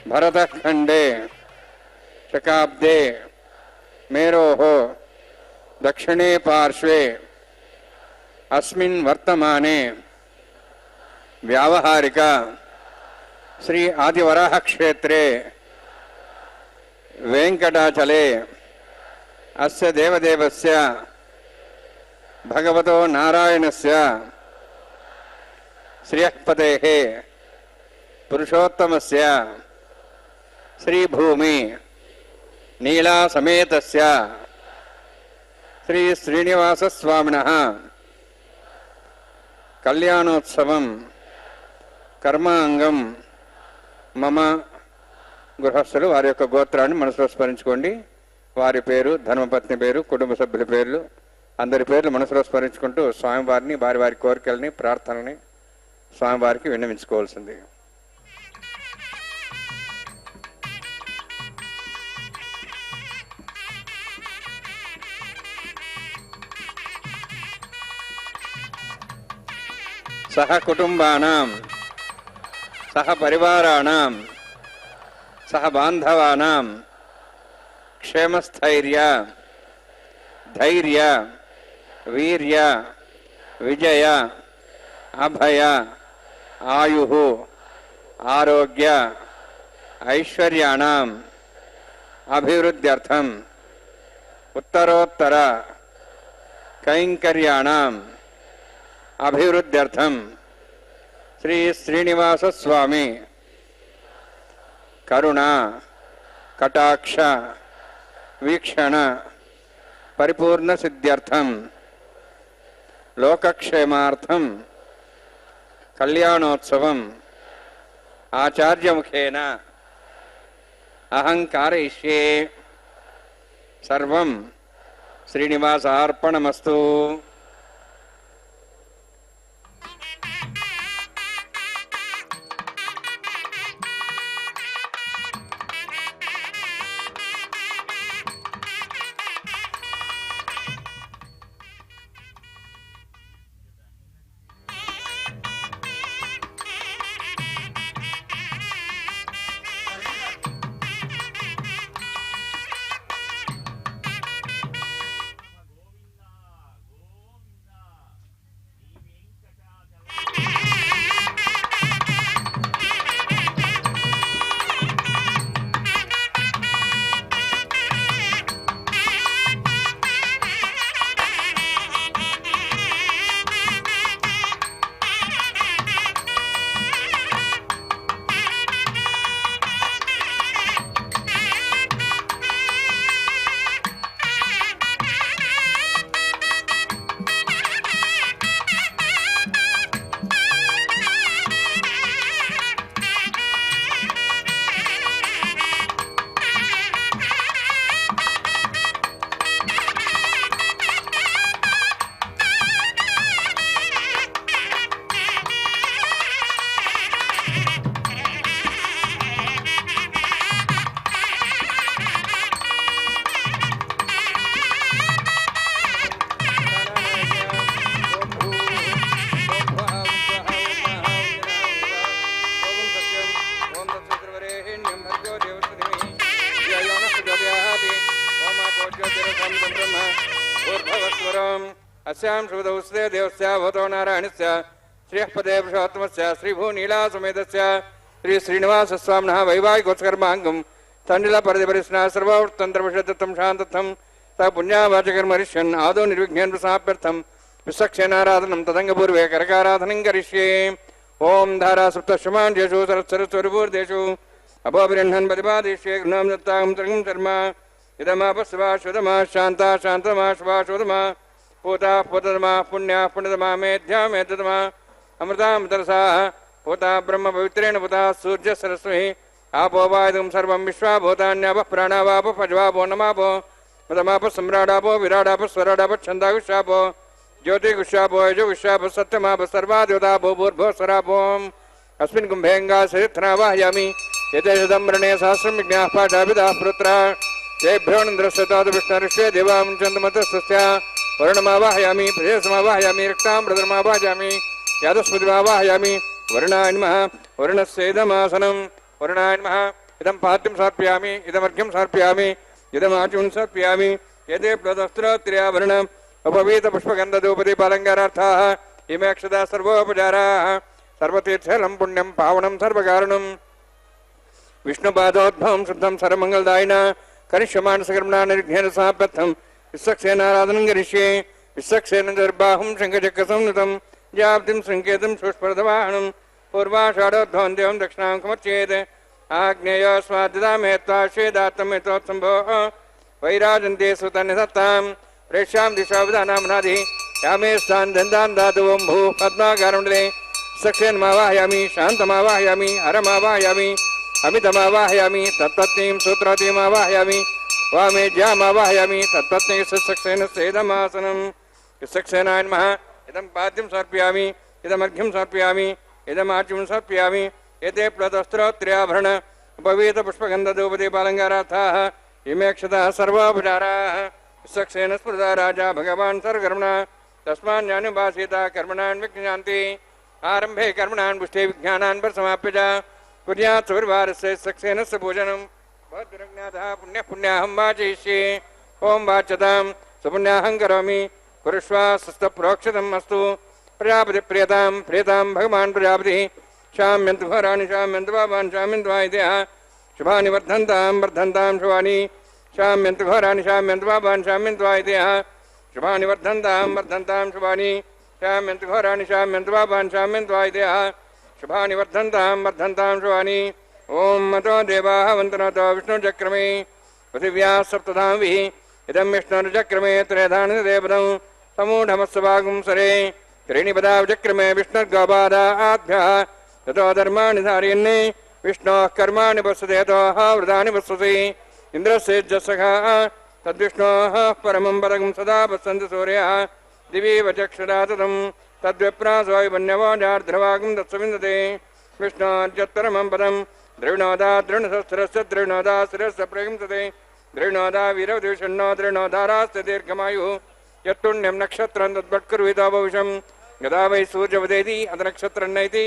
भरतखंडे शकाब्दे मेरोः दक्षिणे पार्श्वे अस्मिन् वर्तमाने व्यावहारिक श्री आदिवराह क्षेत्रे वेंकटाचले अस्य देवदेवस्य भगवतो नारायणस्य श्रियःपतेः पुरुषोत्तमस्य श्रीभूमि नीला समेतस्य श्री श्रीनिवासस्वामिनः कल्याणोत्सवं कर्मांगं मम గృహస్థులు వారి యొక్క గోత్రాన్ని మనసులో స్మరించుకోండి. వారి పేరు, ధర్మపత్ని పేరు, కుటుంబ సభ్యుల పేర్లు, అందరి పేర్లు మనసులో స్మరించుకుంటూ స్వామివారిని వారి వారి కోరికల్ని ప్రార్థనని స్వామివారికి విన్నవించుకోవాల్సింది. సహ కుటుంబానాం సహ పరివారాణాం సహ బాంధవానాం క్షేమస్థైర్య ధైర్య వీర్య విజయ అభయ ఆయుః ఆరోగ్య ఐశ్వర్యాణం అభివృద్ధ్యర్థం ఉత్తరోత్తర కైంకర్యాణం అభివృద్ధ్యర్థం శ్రీ శ్రీనివాస స్వామి కరుణ కటాక్ష వీక్షణ పరిపూర్ణ సిద్ధ్యర్థం లోకక్షేమార్థం కళ్యాణోత్సవం ఆచార్యముఖేన అహం కారయిష్యే. సర్వం శ్రీనివాసార్పణమస్తు. अस्यां शुभदौस्ते देवस्य भवतो नारायणस्य श्रीयःपदे पुरुषोत्तमस्य श्रीभूनीलासमेतस्य श्री श्रीनिवासस्वामिनः वैवाहिकोत्सकर्माङ्गं तण्डिलपरिपरिस्ना सर्ववृत्तन्त्रविषदत्तं शान्तत्वं स पुण्यावाचकर्मरिष्यन् आदौ निर्विघ्नेन प्रसाप्यर्थं विश्वक्षेनाराधनं तदङ्गपूर्वे करकाराधनं करिष्ये। ओम धारा सप्तशमान्येषु सरस्वरूपूर्देषु अभोभिरह्णन् प्रतिपादिष्ये गृहां दत्तां त्रिगं शर्मा इदमापस्वा शुदमा शान्ता शान्तमा शुभा शुदमा पूता पूततमा पुण्या पुण्यतमा मेध्या मेध्यतमा अमृतामृतरसा पूता ब्रह्म पवित्रेण पूता सूर्य सरस्वती आपो वायुं सर्वं विश्वा भूतान्यापः प्राणावापो पज्वापो नमापो मदमापः सम्राडापो विराडापः स्वराडापः छन्दागुष्यापो ज्योतिगुष्यापो यजुगुष्यापो सत्यमापः सर्वाद्योतापो भूर्भुवः स्वरापोम् अस्मिन् कुम्भेऽङ्गा सरित्थनावाहयामि एतेषदम्रणे सहस्रं विज्ञाः पाठाभिधाः पुत्रा तेभ्यो नन्द्रस्यताद् विष्णुर्ष्वे देवां चन्द्रमतस्तस्य वर्णमावाहयामि प्रजसमावाहयामि रक्तामृतमावाहयामि यादस्मृतिमावाहयामि वर्णाय नमः वर्णस्येदमासनं वर्णाय नमः इदं पाद्यं समर्पयामि इदमर्घ्यं समर्पयामि इदमाचून् समर्पयामि एते प्लवस्त्रोत्तरीयाभरणम् उपवीतपुष्पगन्धधूपदीपालङ्कारार्थाः इमे अक्षता सर्वोपचाराः सर्वतीर्थलं पुण्यं पावनं सर्वकारणं विष्णुपादोद्भवं शुद्धं सर्वमङ्गलदायिना करिष्यमानसकर्मणा निर्घ्नेन समाप्यर्थं विश्वक्सेनाराधनं करिष्ये। विश्वक्सेन दर्बाहुं शङ्खचक्रसंयुतं जाब्धिं सङ्केतं सुस्पर्धवाहनं पूर्वाषाढोद्भवं देवं दक्षिणां समर्चयेत् आग्नेयस्वादिदामेत्वा श्वेदात्तमेतोत्सम्भोः वैराजन्ते सुतन्यसत्तां प्रेष्यां दिशा विधानामनादि यामे स्थान दन्तां धातुवं भू पद्माकारमण्डले सक्सेनमावाहयामि शान्तमावाहयामि हरमावाहयामि अमितमावाहयामि तत्पत्नीं सूत्रवतीमावाहयामि वामेज्यामावाहयामि तत्पत्नी सक्सेनस्येदमासनं सक्सेनाय नमः इदं पाद्यं समर्पयामि इदमर्घ्यं समर्पयामि इदमाच्यं समर्पयामि एते प्लवस्त्रोत्तरीयाभरण उपवीतपुष्पगन्धधूपदीपालङ्कारार्थाः इमे अक्षताः सर्वोपचाराः सक्सेन स्मृता राजा भगवान् सर्वकर्मणा तस्मान्यानुभासीता कर्मणान् विज्ञान्ति आरम्भे कर्मणान् पुष्टे विज्ञानान् परसमाप्य च कुर्यात् सुवर्वारस्य सक्सेनस्य पूजनं भद्रज्ञातः पुण्यपुण्याहं वाचयिष्ये। ओं वाच्यतां सुपुण्याहं करोमि कुरुष्व सुस्तप्रोक्षतम् अस्तु प्रजापतिप्रियतां प्रियतां भगवान् प्रजापतिः शाम्यन्तु घोराणि शाम्यन्तु पापान् शाम्यन्तु वायितयः शुभानि वर्धन्तां वर्धन्तां शुभानि शाम्यन्तु घोराणि शाम्यन्तु पापान् शाम्यन्तु वायितयः शुभानि वर्धन्तां वर्धन्तां शुभानि शाम्यन्तु घोराणि शाम्यन्तु पापान् शाम्यन्तु वायितयः शुभानि वर्धन्तां वर्धन्तां शुभानि। ओं मतो देवाः वन्दनातो विष्णुचक्रमे पृथिव्याः सप्तधामभिः इदं विष्णुर्चक्रमे त्रयधानदेवदं समूढमस्सभागुं सरे त्रीणि पदावचक्रमे विष्णुर्गोपादाभ्यः ततो धर्माणि धारयन्ने विष्णोः कर्माणि पश्यते यतोः वृतानि पश्यसि इन्द्रस्य जसखा तद्विष्णोः परमं पदं सदा पश्यन्ति सूर्यः दिवीव चक्षुरा ततं तद्विप्रासोऽवन्यवोजार्ध्रवागं तत्सविन्दते विष्णोर्यत्परमं पदं द्रविणोदा दृढसहस्रस्य द्रविणोदा शिरस्य प्रगिंसते द्रविणोदा वीरवद्विषण्णो द्रविणोदारास्य दीर्घमायुः यत्पुण्यं नक्षत्रं तद्वत्कुर्वितो भविष्यं यदा वै सूर्यवदेति अथ नक्षत्रं नैति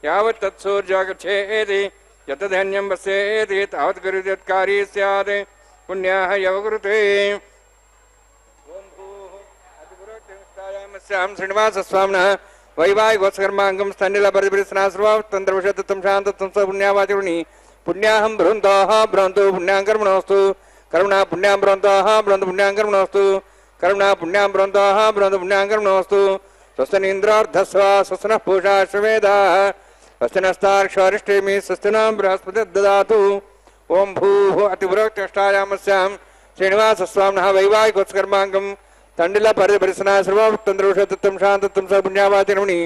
यावत् तत्सूर्यो गच्छेति यतधन्यं वस्येति तावत् कुरुद्यत्कारी स्यात् पुण्याः यवकुरुते। ओं श्रीनिवासस्वामिनः वैवाहिकोत्सकर्माङ्गं स्तण्डिलपरिपरिस्ना सर्वतन्त्रविषदत्तं शान्तत्वं स पुण्यावाचरुणि पुण्याहं बृहन्तोः बृहन्तु पुण्यां कर्मणोऽस्तु कर्मणा पुण्यां बृहन्तोः बृहन्तु पुण्यां कर्मणोऽस्तु कर्मणा पुण्यां बृहन्तोः बृहन्तु पुण्यां कर्मणोऽस्तु स्वस्तिनीन्द्रार्धस्व स्वस्तिनः पूषा श्वेदाः स्वस्तिनस्तार्क्षरिष्टेमि स्वस्तिनां बृहस्पतिर्ददातु। ओं भूः अतिपुरोक्तष्टायामस्यां श्रीनिवासस्वामिनः वैवाहिकोत्सकर्माङ्गं तण्डिलपरिपरिस्ना सर्वतन्त्रविषदत्तं शान्तत्वं स पुण्यावाचरुणि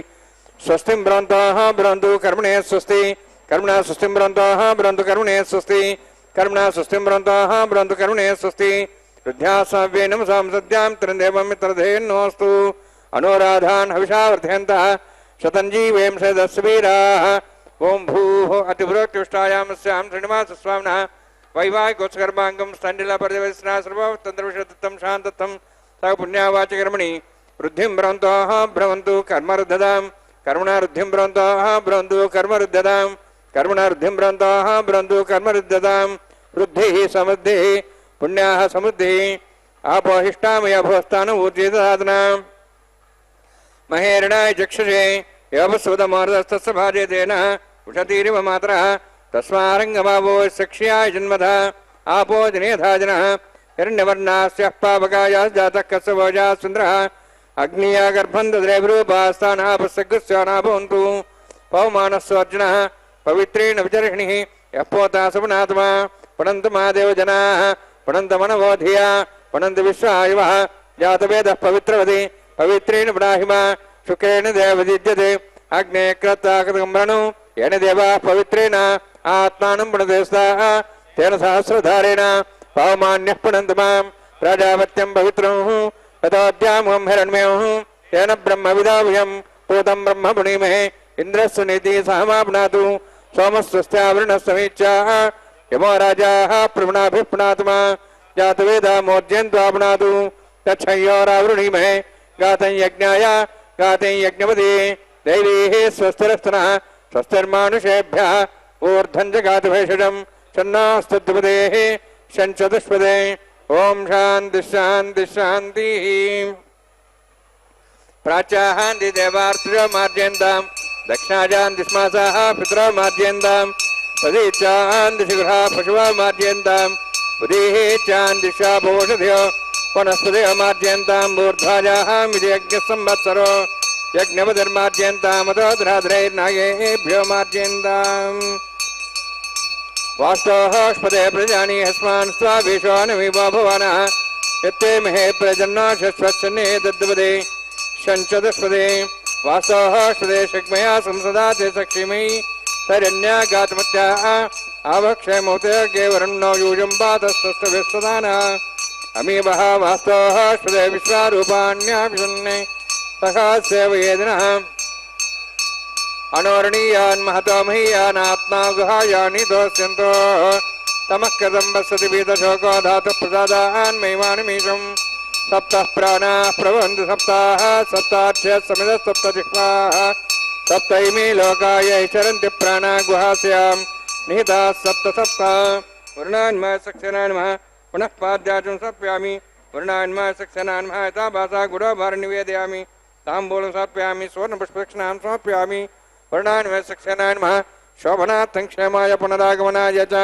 स्वस्तिं बृहन्तोः बृहन्तु कर्मणे स्वस्ति कर्मणा स्वस्तिं बृहन्तोः बृहन्तु कर्मणे स्वस्ति कर्मणा स्वस्तिं बृहन्तोः बृहन्तु कर्मणे स्वस्ति रुद्ध्यासाव्ये नमसां सद्यां त्रिदेवं मित्रधेन्नोऽस्तु अनोराधान् हविषा वर्धयन्तः शतञ्जीवें सदस्वीराः। ओं भूः अतिपुरोक्तुष्टायामस्यां श्रीनिवासस्वामिनः वैवाहिकोत्सकर्माङ्गं स्तण्डिलपरिपरिस्ना सर्वतन्त्रविषदत्तं शान्तत्वं स पुण्यावाचकर्मणि वृद्धिं ब्रवन्तोः ब्रवन्तु कर्मरुद्धतां कर्मणा वृद्धिं ब्रवन्तोः ब्रवन्तु कर्मरुद्धतां कर्मणा वृद्धिं ब्रवन्तोः ब्रवन्तु कर्मरुद्धतां वृद्धिः समृद्धिः पुण्याः समृद्धिः आपोहिष्टामय भोस्तानूर्जितसाधना महेरणाय चक्षुषे योपस्वतमोर्धस्तस्य भार्यतेन उषतीरिव मातरः तस्मारङ्गमावो सक्ष्याय जन्मधा आपो जनेधाजनः हिरण्यवर्णास्यः पावकायाः जातः कस्यवोजाः सुन्दरः अग्निया गर्भं दद्रेभिरूपास्तानापस्सग्स्याना भवन्तु पवमानस्वर्जुनः पवित्रेण विचर्षणिः यः पोता सपनात्मा पठन्तु महादेव जनाः पठन्तमनवो धिया पठन्तु विश्वायुवः जातवेदः पवित्रवति पवित्रेण पुनाहिमा शुक्रेण देवजिज्यते अग्ने कृताकृतकम्भरणो येन देवाः पवित्रेण आत्मानं पुनदेस्ताः तेन सहस्रधारेण पावमान्यः पुनन्तु मां प्राजापत्यं पवित्रं ततोऽद्यामुहं हिरण्मयं तेन ब्रह्मविदावयं पूतं ब्रह्म पुणीमहे इन्द्रस्य नीतिः सहमाप्नातु सोमस्वस्त्यावृणस्तमीच्छाः यमो राजाः प्रवणाभिः पुनातु मा जातवेदा मोर्जयन्त्वापुनातु तच्छयोरावृणीमहे गातं यज्ञाय गातं यज्ञपदे दैवीः स्वस्तिरस्तनः स्वस्तिर्मानुषेभ्यः ऊर्ध्वं च गातुभेषजं शन्नास्तुद्विपदेः शञ्चतुष्पदे ओम शांति शांति शांति। प्राच्याहान्ति देवार्तिरो मार्जयन्तां दक्षिणाजान्ति स्मासाः पितरो मार्जयन्तां पदीचान्ति शिखरा पशुवा मार्जयन्तां पुरीः चान्ति शापोषधयो वनस्पतयो मार्जयन्तां मूर्ध्वाजाः मिजयज्ञसंवत्सरो यज्ञपतिर्मार्जयन्तामतोद्राद्रैर्नागेभ्यो मार्जयन्ताम् वास्तवस्पदे प्रजानी हस्मान् स्वाभिश्वानमिवा भवानः यत्ते महे प्रजन्ना शश्वत्सन्ने दद्वदे शञ्चदस्पदे वास्तवस्पदे शक्मया संसदाते सक्षिमयि सरण्या गातमत्याः आवक्षयमोते केवरन्नो यूजं पातस्तस्तविस्वदानः अमीवः वास्तवस्पदे विश्वारूपाण्याभिषन्ने तथा सेवयेदिनः अनोरणीयान् महतो महीयानात्मा गुहायानि दोष्यन्तो तमः कथं वसति वीतशोको धातुः प्रसादान् महिमानिमीशं सप्तः प्राणाः प्रभवन्ति सप्ताः सप्ताक्षः समितः सप्तजिह्वाः सप्तैमे लोकाय चरन्ति प्राणाः गुहास्यां निहिताः सप्त सप्त वर्णान्मः सक्सेनान्मः पुनः पाद्याचुं सप्यामि वर्णान्मः सक्सेनान्मः यथा भाषा गुरोभार निवेदयामि ताम्बूलं समर्पयामि सुवर्णपुष्पदक्षिणां समर्पयामि वर्णान्वय सक्सेनान्मः शोभनार्थं क्षेमाय पुनरागमनाय च।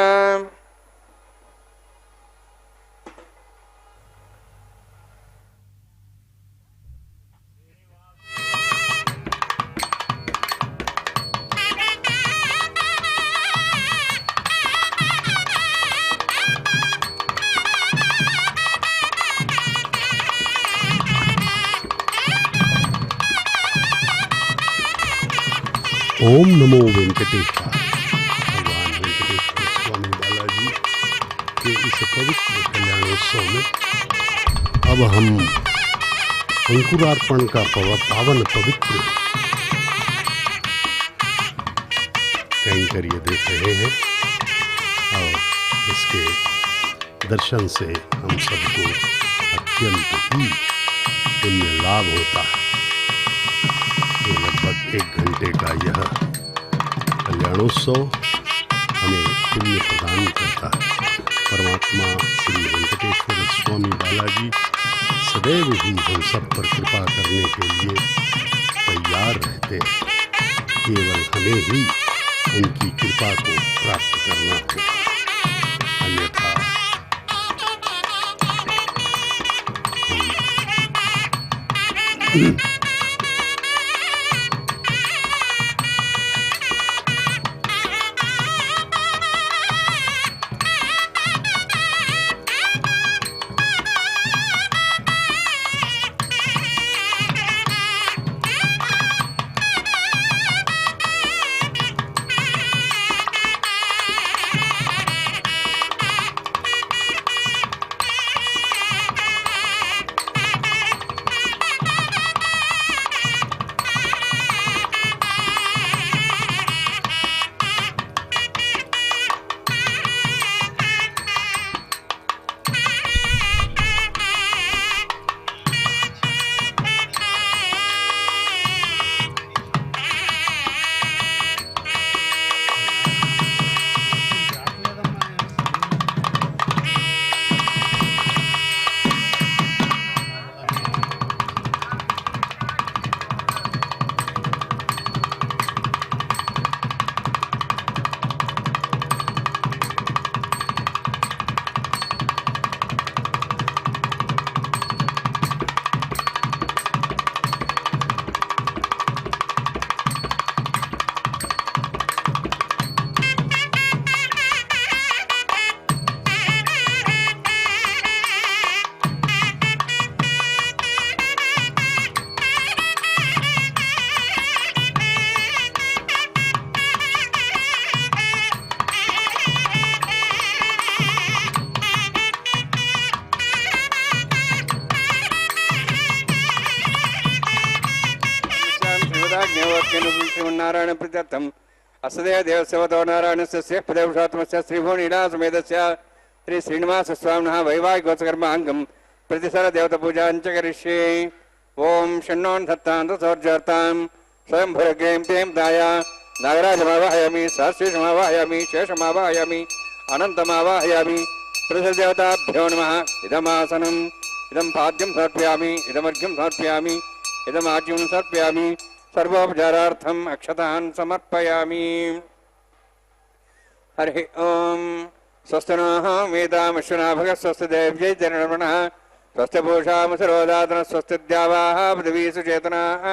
ओम नमो वेंकटेशाय। भगवान वेंकटेश्वर स्वामी बालाजी के इस पवित्र कल्याणोत्सव में अब हम अंकुरार्पण का पावन पवित्र कैंकर्य देख रहे हैं और इसके दर्शन से हम सबको अत्यंत ही पुण्य लाभ होता है। लगभग 1 घंटे का यह कल्याणोत्सव हमें पुण्य प्रदान करता है। परमात्मा श्री वेंकटेश्वर स्वामी बालाजी सदैव ही हम सब पर कृपा करने के लिए तैयार रहते हैं। केवल हमें ही उनकी कृपा को प्राप्त करना होगा, अन्यथा श्रीमन्नारायण प्रत्यर्थम असदेव देवसेवतो नारायणस्य पदेवशात्मस्य श्रीभुवनीलासमेतस्य श्री श्रीनिवास स्वामिनः वैवाहिकोत्सकर्माङ्गं प्रतिसर देवतापूजाञ्च करिष्ये। ओम शन्नोन् धत्तान्तु सौर्जार्तां स्वयं भुरग्रें तें दाया नागराजमावाहयामि सहस्रेशमावाहयामि शेषमावाहयामि अनन्तमावाहयामि प्रसदेवताभ्यो नमः। इदमासनम् इदं पाद्यं समर्पयामि इदमर्घ्यं समर्पयामि इदमाज्यं समर्पयामि सर्वोपचारार्थम् अक्षतान् समर्पयामि। हरिः ओम स्वस्ति नः वेदामश्वनाभगः स्वस्ति देव्यै चरणर्पणः स्वस्ति पूषामसरोदातनः स्वस्ति द्यावाः पृथिवी सुचेतनाः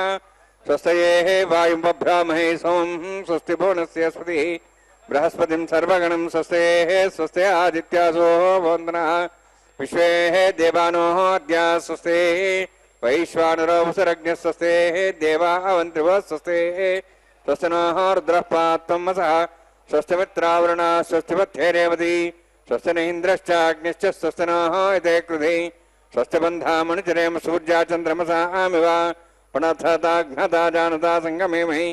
स्वस्तये वायुं बभ्रामहे सोम स्वस्ति भुवनस्य स्पतिः बृहस्पतिं सर्वगणं स्वस्ते स्वस्ते आदित्यासो वन्दनः विश्वे देवानोः अद्या स्वस्ते वैश्वानरो वसुरज्ञः स्वस्ते देवावन्त्रिवः स्वस्ते स्वस्ति नः रुद्रः पात्वमसः स्वस्ति मित्रावरुणः स्वस्ति पथ्येरेवती स्वस्ति न इन्द्रश्चाग्निश्च स्वस्ति नः इते कृधि स्वस्ति बन्धामनुचरेम सूर्या चन्द्रमसामिव पुनः घ्नता जानता संगमे महि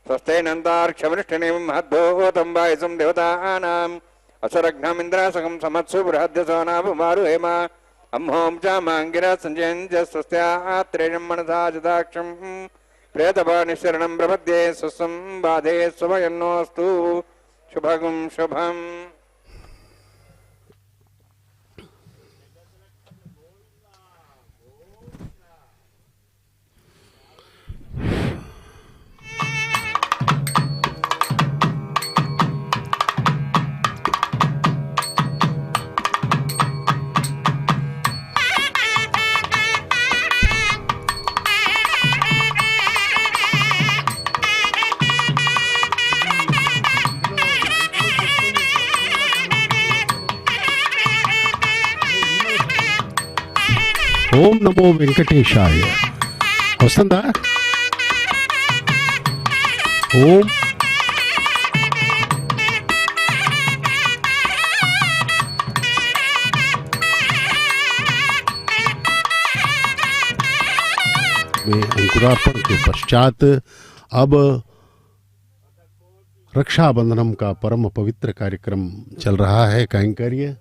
स्वस्ते नन्दार्क्षवृष्टिनिं महद्भूतं वायुसं देवतानाम् असरघ्नमिन्द्रासकं समत्सु बृहद्यसो नाभुमारुहेम अम्हों च माङ्गिरः सञ्जयन् च स्वस्त्यात्रेयं मनसा जदाक्षं प्रेतपानिशरणं प्रपद्ये स्वस्तं बाधे स्वभयन्नोऽस्तु शुभगुं शुभम्। ఓం నమో వెంకటేశాయ వస్తుందా? ఓం में अंकुरार्पण के पश्चात अब रक्षाबंधनम का परम पवित्र कार्यक्रम चल रहा है। कैंकर्य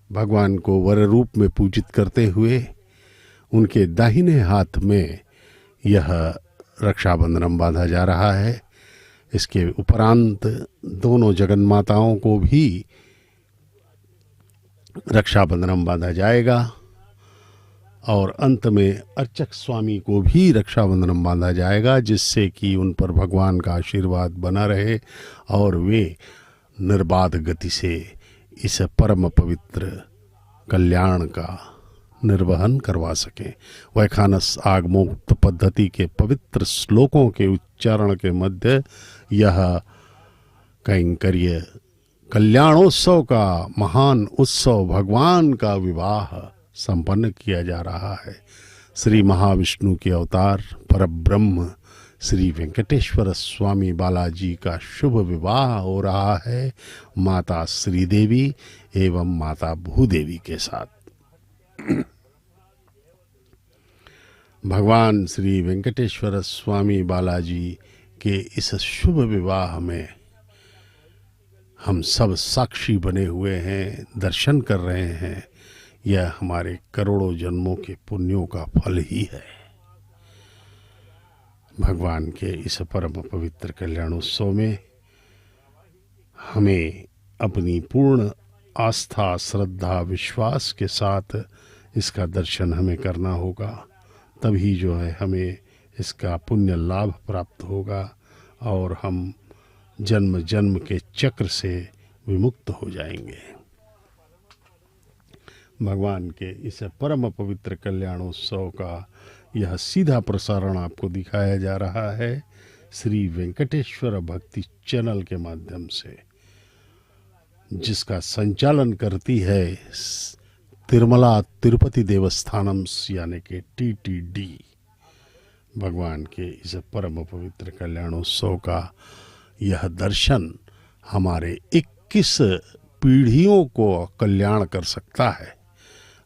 भगवान को वर रूप में पूजित करते हुए उनके दाहिने हाथ में यह रक्षाबंधनम बांधा जा रहा है। इसके उपरांत दोनों जगन्माताओं को भी रक्षाबंधनम बांधा जाएगा और अंत में अर्चक स्वामी को भी रक्षाबंधनम बांधा जाएगा, जिससे कि उन पर भगवान का आशीर्वाद बना रहे और वे निर्बाध गति से इस परम पवित्र कल्याण का निर्वहन करवा सकें। वैखानस आगमोक्त पद्धति के पवित्र श्लोकों के उच्चारण के मध्य यह कैंकर्य कल्याणोत्सव का महान उत्सव भगवान का विवाह संपन्न किया जा रहा है। श्री महाविष्णु के अवतार परब्रह्म श्री वेंकटेश्वर स्वामी बालाजी का शुभ विवाह हो रहा है माता श्रीदेवी एवं माता भूदेवी के साथ। भगवान श्री वेंकटेश्वर स्वामी बालाजी के इस शुभ विवाह में हम सब साक्षी बने हुए हैं, दर्शन कर रहे हैं। यह हमारे करोड़ों जन्मों के पुण्यों का फल ही है। भगवान के इस परम पवित्र कल्याणोत्सव में हमें अपनी पूर्ण आस्था, श्रद्धा, विश्वास के साथ इसका दर्शन हमें करना होगा। तभी जो है हमें इसका पुण्य लाभ प्राप्त होगा और हम जन्म जन्म के चक्र से विमुक्त हो जाएंगे। भगवान के इस परम पवित्र कल्याणोत्सव का यह सीधा प्रसारण आपको दिखाया जा रहा है श्री वेंकटेश्वर भक्ति चैनल के माध्यम से, जिसका संचालन करती है तिरुमला तिरुपति देवस्थानम यानी कि TTD। भगवान के इस परम पवित्र कल्याणोत्सव का यह दर्शन हमारे 21 पीढ़ियों को कल्याण कर सकता है,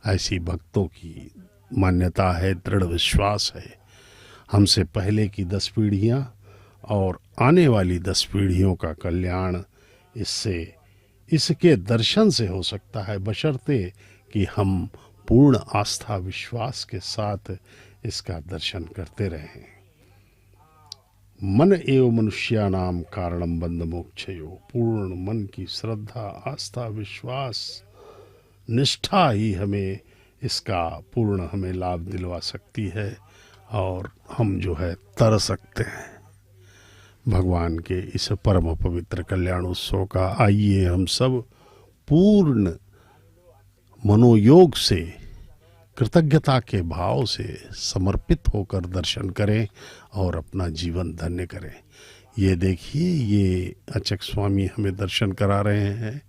ऐसी भक्तों की मान्यता है, दृढ़ विश्वास है। हमसे पहले की 10 पीढ़ियाँ और आने वाली 10 पीढ़ियों का कल्याण इसके दर्शन से हो सकता है, बशर्ते कि हम पूर्ण आस्था विश्वास के साथ इसका दर्शन करते रहें। मन एव मनुष्यानाम कारणम बंध मोक्षयो। पूर्ण मन की श्रद्धा, आस्था, विश्वास, निष्ठा ही हमें इसका पूर्ण हमें लाभ दिलवा सकती है और हम जो है तर सकते हैं भगवान के इस परम पवित्र कल्याणोत्सव का। आइए हम सब पूर्ण मनोयोग से, कृतज्ञता के भाव से समर्पित होकर दर्शन करें और अपना जीवन धन्य करें। ये देखिए, ये अचक स्वामी हमें दर्शन करा रहे हैं।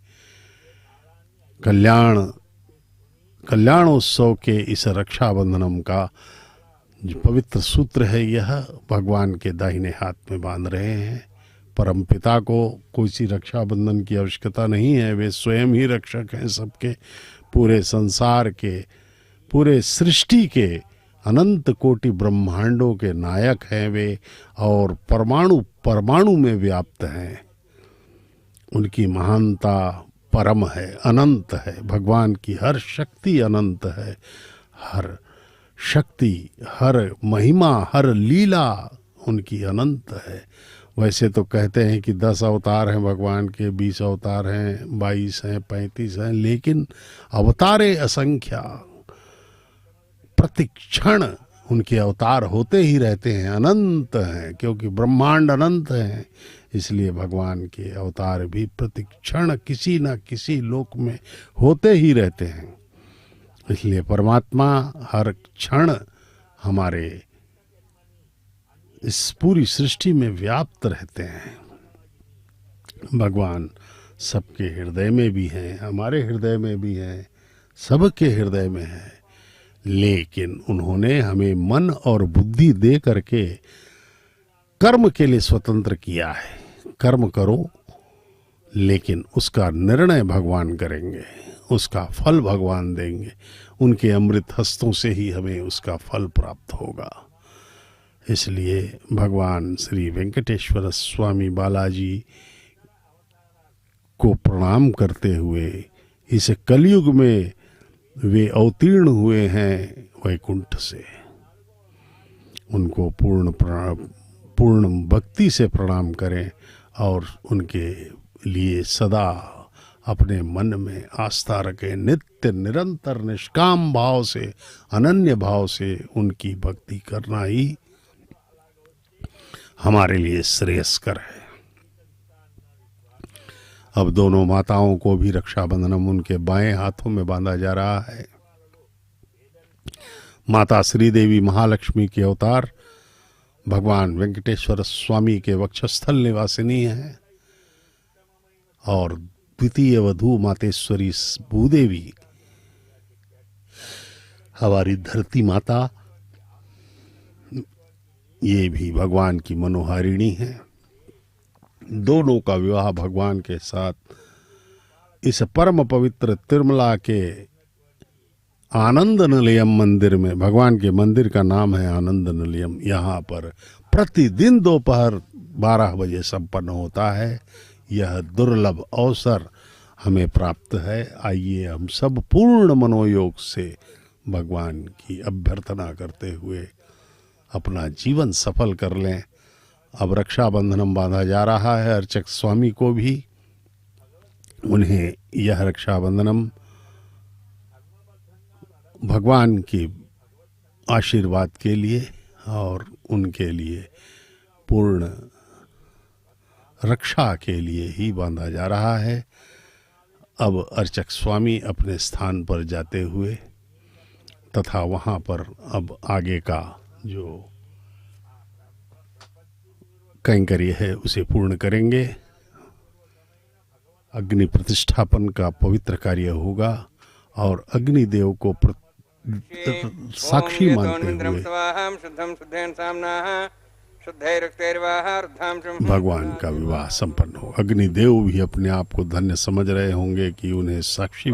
कल्याणोत्सव के इस रक्षाबंधनम का जो पवित्र सूत्र है, यह भगवान के दाहिने हाथ में बांध रहे हैं। परम पिता को कोई सी रक्षाबंधन की आवश्यकता नहीं है, वे स्वयं ही रक्षक हैं सबके, पूरे संसार के, पूरे सृष्टि के, अनंत कोटि ब्रह्मांडों के नायक हैं वे, और परमाणु परमाणु में व्याप्त हैं। उनकी महानता परम है, अनंत है। भगवान की हर शक्ति अनंत है, हर शक्ति, हर महिमा, हर लीला उनकी अनंत है। वैसे तो कहते हैं कि 10 अवतार हैं भगवान के, 20 अवतार हैं, 22 हैं, 35 हैं, लेकिन अवतारे असंख्या, प्रतिक्षण उनके अवतार होते ही रहते हैं, अनंत हैं, क्योंकि ब्रह्मांड अनंत हैं। इसलिए भगवान के अवतार भी प्रतिक्षण किसी न किसी लोक में होते ही रहते हैं। इसलिए परमात्मा हर क्षण हमारे इस पूरी सृष्टि में व्याप्त रहते हैं। भगवान सबके हृदय में भी हैं, हमारे हृदय में भी हैं, सबके हृदय में हैं, लेकिन उन्होंने हमें मन और बुद्धि दे करके कर्म के लिए स्वतंत्र किया है। कर्म करो, लेकिन उसका निर्णय भगवान करेंगे, उसका फल भगवान देंगे। उनके अमृत हस्तों से ही हमें उसका फल प्राप्त होगा। इसलिए भगवान श्री वेंकटेश्वर स्वामी बालाजी को प्रणाम करते हुए इस कलयुग में वे अवतीर्ण हुए हैं वैकुंठ से। उनको पूर्ण भक्ति से प्रणाम करें और उनके लिए सदा अपने मन में आस्था रखें। नित्य निरंतर निष्काम भाव से, अनन्य भाव से उनकी भक्ति करना ही हमारे लिए श्रेयस्कर है। अब दोनों माताओं को भी रक्षाबंधनम उनके बाएं हाथों में बांधा जा रहा है। माता श्रीदेवी महालक्ष्मी के अवतार भगवान वेंकटेश्वर स्वामी के वक्षस्थल निवासिनी है, और द्वितीय वधू मातेश्वरी भूदेवी हमारी धरती माता, ये भी भगवान की मनोहारिणी है। दोनों का विवाह भगवान के साथ इस परम पवित्र तिरुमला के आनंद निलयम मंदिर में, भगवान के मंदिर का नाम है आनंद निलयम, यहाँ पर प्रतिदिन दोपहर 12 बजे संपन्न होता है। यह दुर्लभ अवसर हमें प्राप्त है। आइए हम सब पूर्ण मनोयोग से भगवान की अभ्यर्थना करते हुए अपना जीवन सफल कर लें। अब रक्षाबंधनम बांधा जा रहा है अर्चक स्वामी को भी। उन्हें यह रक्षाबंधनम भगवान की आशीर्वाद के लिए और उनके लिए पूर्ण रक्षा के लिए ही बांधा जा रहा है। अब अर्चक स्वामी अपने स्थान पर जाते हुए तथा वहाँ पर अब आगे का जो कैंकर्य है उसे पूर्ण करेंगे। अग्नि प्रतिष्ठापन का पवित्र कार्य होगा और अग्निदेव को साक्षी मानते हुए भगवान का विवाह संपन्न हो। अग्निदेव भी अपने आप को धन्य समझ रहे होंगे कि उन्हें साक्षी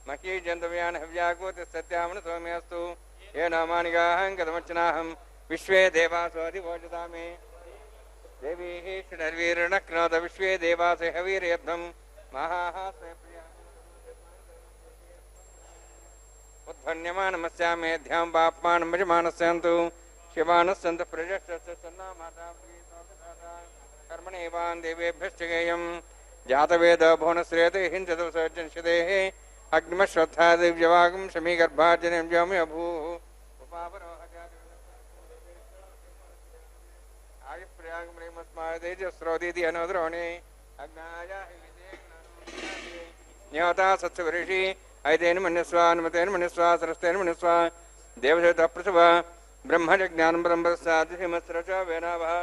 मही जंतव्यान हव्यागोत सत्यामन सौम्यस्तु ये नामानिगाहं कदमर्चनाहं विश्वे देवासोऽधिभोजता मे देवी षडर्वीर्णक्नोद विश्वे देवासे हवीर्यद्धं महाहास्वे प्रिया उद्भन्यमानमस्यामेध्यां बाप्मानं भजमानस्यन्तु शिवानस्सन्तु प्रजष्टस्य सन्ना माता कर्मणेवान् देवेभ्यश्च गेयं जातवेद भुवनश्रेते हिंसदवसर्जनशदेः अग्निमश्वत्था दिव्यवागं शमीगर्भार्जनं व्योम्यभूः आयुप्रयागमस्मादेजस्रोदीति अनुद्रोणे अग्नाया न्योता सत्सवऋषि ऐतेन मन्यस्वा अनुमतेन मन्यस्वा सरस्तेन मन्यस्वा देवसेता प्रसव ब्रह्मज्ञानं ब्रह्मस्सादिमस्रच वेनावः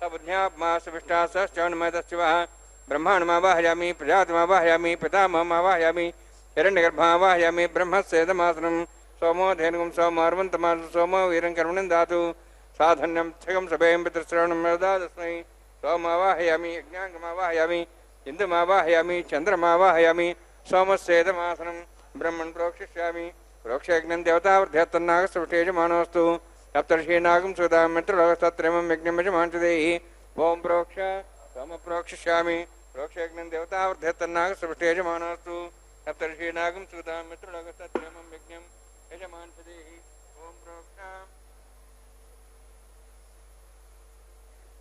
तबुद्ध्यात्मासविष्टाश्चौन्मयतश्चिवः ब्रह्माण्डमावाहयामि प्रजातिमावाहयामि पितामहमावाहयामि हिरण्यगर्भावाहयामि ब्रह्मस्येदमासनं सोमो धेनुगं सोमार्वन्तमासु सोमो वीरं कर्मणं दातु साधन्यं स्थगं सभेयं पितृश्रवणं मर्दादस्मै सोमावाहयामि यज्ञाङ्गमावाहयामि इन्दुमावाहयामि चन्द्रमावाहयामि सोमस्येदमासनं ब्रह्मन् प्रोक्षिष्यामि प्रोक्षयज्ञं देवतावर्ध्यत्तन्नागस्वष्टेजमानोऽस्तु सप्तर्षीनागं सुधां मित्रलोकस्तत्रेमं यज्ञं यजमांसदेहि ओं प्रोक्ष सोमप्रोक्षिष्यामि प्रोक्षयज्ञं देवतावर्ध्यत्तन्नागस्वष्टेजमानोऽस्तु सप्तर्षीनागं सुधां मित्रलोकस्तत्रेमं यज्ञं यजमांसदेहि ओं प्रोक्ष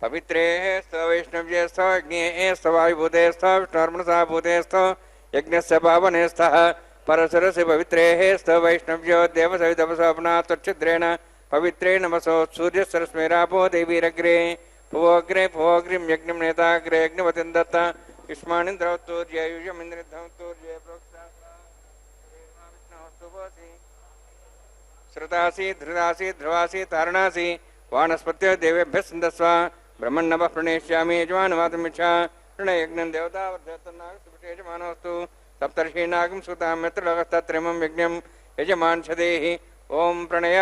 पवित्रे स्त वैष्णव्ये स्त अग्ने स्त वायुभूते स्त विष्णुर्मनसा भूते स्त यज्ञस्य पावने स्तः परशुरस्य पवित्रे स्त वैष्णव्यो देवसविदपसोपना त्वच्छिद्रेण पवित्रे नमसो सूर्यसरस्मेरापो देवीरग्रे भुवोग्रे भुवोग्रिं यज्ञं नेताग्रे यज्ञवतिं दत्त युष्मानिन्द्रौत्तूर्ये युजमिन्द्रिद्धौत्तूर्ये प्रोक्तासि श्रुतासि धृतासि ध्रुवासि तारणासि वानस्पत्यो देवेभ्यः सिन्धस्व ब्रह्मण्णवः प्रणेष्यामि यजमानवादमिच्छा प्रणयज्ञं देवतावर्ध्यत्तन्नागस्वष्टेजमानोऽस्तु सप्तर्षीनागं सुतां मित्रलोकस्तत्रेमं यज्ञं यजमांसदेहि ओं प्रणय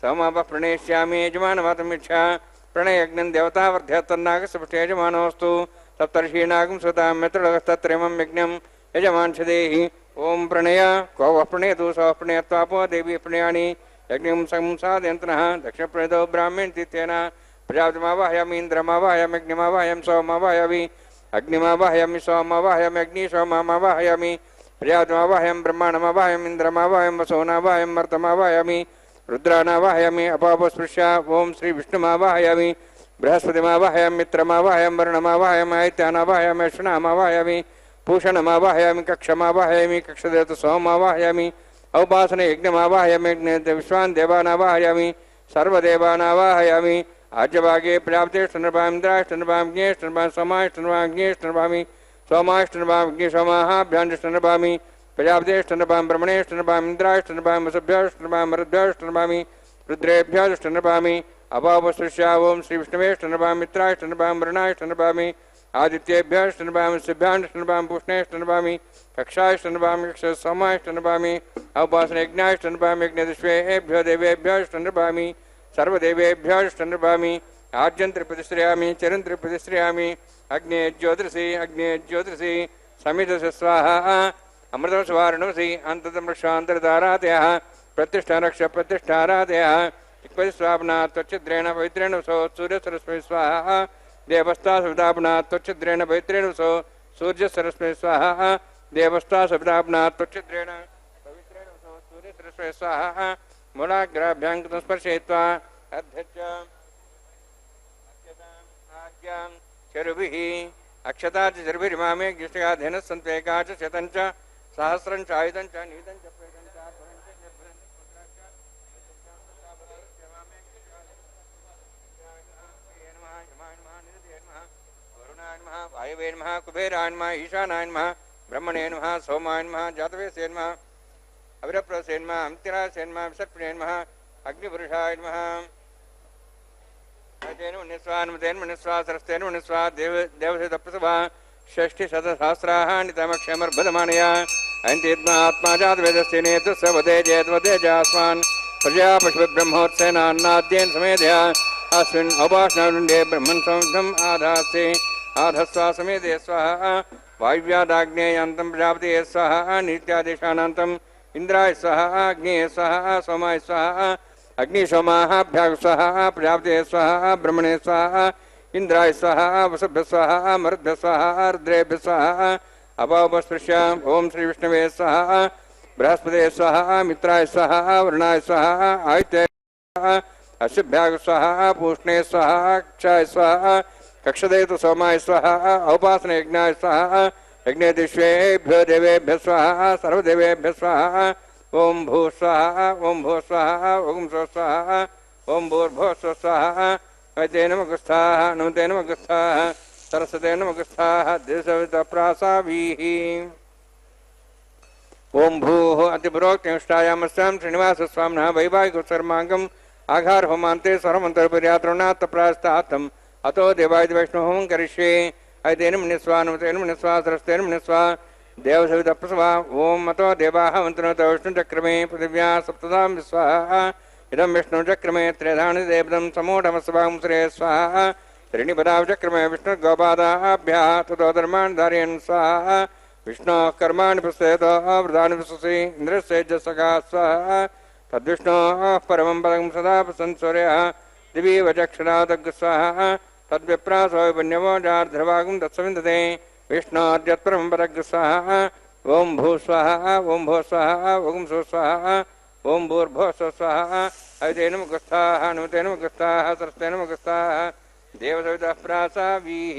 सोमावः प्रणेष्यामि यजमानवादमिच्छा प्रणयज्ञं देवतावर्ध्यत्तन्नागस्वष्टेजमानोऽस्तु सप्तर्षीनागं सुतां मित्रलोकस्तत्रेमं यज्ञं यजमांसदेहि ओं प्रणय को वः प्रणयतु सः प्रणयत्वापो देवी प्रणयानि यज्ञं संसादयन्तनः दक्षिणप्रणयतो ब्राह्मण तीर्थेन प्रजापतिमावाहयामि इन्द्रमावाहयामि अग्निमावाहयामि सोममावाहयामि अग्निमावाहयामि सोममावाहयामि अग्नि सोममावाहयामि प्रजापतिमावाहयामि ब्रह्माण्डमावाहयामि इन्द्रमावाहयामि वसोनावाहयामि मर्तमावाहयामि रुद्रानावाहयामि अपापस्पृश्य ओं श्री विष्णुमावाहयामि बृहस्पतिमावाहयामि मित्रमावाहयामि वरुणमावाहयामि आदित्यानावाहयामि अश्विनामावाहयामि पूषणमावाहयामि कक्षमावाहयामि कक्षदेवता सोममावाहयामि औपासने यज्ञमावाहयामि विश्वान् देवानावाहयामि सर्वदेवानावाहयामि आज्यभागे प्रजापतिष्ठनृपां इन्द्राष्टनृपां ज्ञेष्ठनृपां सोमाष्टनृपां ज्ञेष्ठनृपामि सोमाष्टनृपां अग्निसोमाहाभ्याञ्जष्टनृपामि प्रजापतिष्ठनृपां ब्रह्मणेष्ठनृपां इन्द्राष्टनृपां वसुभ्याष्टनृपां मरुद्भ्याष्टनृपामि रुद्रेभ्याष्टनृपामि अपापस्पृश्य ओं श्रीविष्णवेष्टनृपां मित्राष्टनृपां वरुणाष्टनृपामि आदित्येभ्याष्टनृपां सिभ्याष्टनृपां पूष्णेष्टनृपामि कक्षाष्टनृपां कक्ष सोमाष्टनृपामि औपासने यज्ञाष्टनृपां यज्ञदिष्वेभ्यो देवेभ्याष्टनृपामि सर्वदेवेभ्याष्टनृपामि आज्यन्त्रिप्रतिश्रयामि चरन्त्रिप्रतिश्रयामि अग्ने ज्योतिषि समिधस्य स्वाहा अमृतस्वारणसि अन्ततमृक्षान्तरतारातयः प्रतिष्ठारक्ष प्रतिष्ठारातयः स्वापना त्वच्छिद्रेण पवित्रेण सो सूर्यसरस्वती स्वाहा देवस्ता सवितापना त्वच्छिद्रेण पवित्रेण सो सूर्यसरस्वती स्वाहा देवस्ता सवितापना त्वच्छिद्रेण पवित्रेण सो सूर्यसरस्वती स्वाहा मूलाग्राभ्यां स्पर्शयित्वा अध्यक्ष आज्ञां चरुभिः अक्षता च चरुभिरिमामे ज्येष्ठगाधेन सन्त्वेका च शतं च सहस्रं च आयुधं च नीतं च प्रेतं च वायवे नमः कुबेराय नमः ईशानाय नमः ब्रह्मणे नमः सोमाय नमः जातवेदसे नमः अविरप्रसे नमः अमित्रासे नमः विसर्पिणे नमः अग्निपुरुषाय नमः तेन मन्यस्वान्मतेन मन्यस्वा सरस्तेन मन्यस्वा देवसेतप्रसवा षष्ठिशतसहस्राः नितमक्षमर्बधमानया अयन्तीत्मा आत्मा जातवेदस्य नेतुः वदे जयद्वदे जास्मान् प्रजा पशुब्रह्मोत्सेनान्नाद्येन समेधया अस्मिन् औपासनावृन्दे ब्रह्मन् संविद्धम् आधास्ते आधस्वा समेधे स्वाहा वायुव्यादाग्नेयान्तं प्रजापते स्वाहा नित्यादेशानान्तं इंद्राय स्वाहा अग्निये स्वाहा सोमाय स्वाहा अग्निशोमाभ्याग स्वाहा प्रजापते स्वाहा ब्रह्मणे स्वाहा इंद्राय स्वाहा वसुभ्य स्वाहा मरुद्भ्य स्वाहा रुद्रेभ्य स्वाहा अपापस्पृश्य ओम श्री विष्णवे स्वाहा बृहस्पते स्वाहा मित्राय स्वाहा वरुणाय स्वाहा आदित्याय स्वाहा अश्वभ्याग स्वाहा पूष्णे स्वाहा क्षाय स्वाहा कक्षदेतु सोमाय स्वाहा औपासने यज्ञाय स्वाहा यज्ञेदिष्वेभ्यो देवेभ्य स्वाहा सर्वदेवेभ्य स्वाहा ओम भू स्वाहा ओम भू स्वाहा ओम स्व स्वाहा ओम भूर्भुवः स्वः स्वाहा वैते नमः स्वाहा नमते नमः स्वाहा सरस्वते नमः स्वाहा देशवितप्रासावीः ओम भूः अतिपुरोक्तिष्ठायामस्यां श्रीनिवासस्वामिनः वैवाहिकसर्माङ्गम् आघार होमान्ते सर्वमन्त्रपर्यातृणात् प्रास्तात्तम् अतो देवाय वैष्णवं करिष्ये ऐतेन मनिस्वा नमतेन मनिस्वा सरस्तेन मनिस्वा देवसवितप्रसवा ओम अतो देवाः मन्त्रनोत विष्णुचक्रमे पृथिव्या सप्तदां विस्वाहा इदं विष्णुचक्रमे त्रेधानि देवदं समूढमस्वां श्रेय स्वाहा त्रीणिपदाचक्रमे विष्णुर्गोपादाभ्याः ततो धर्मान् धारयन् स्वाहा विष्णोः कर्माणि पश्येतो वृतानि पश्यसि इन्द्रस्येजसका स्वाहा तद्विष्णोः परमं पदं सदा पश्यन् सूर्यः दिवि वचक्षणादग् स्वाहा तद्विप्रासो विपन्यवो जार्ध्रवागुं तत्सविन्दते विष्णोर्यत्परमं पदग् स्वाहा ओम भू स्वाहा ओम भो स्वाहा ओम सु स्वाहा ओम भूर्भुवः स्वः स्वाहा ऐते नमः स्वाहा नमते नमः स्वाहा सरस्वते नमः स्वाहा देवसवितः प्रासावीः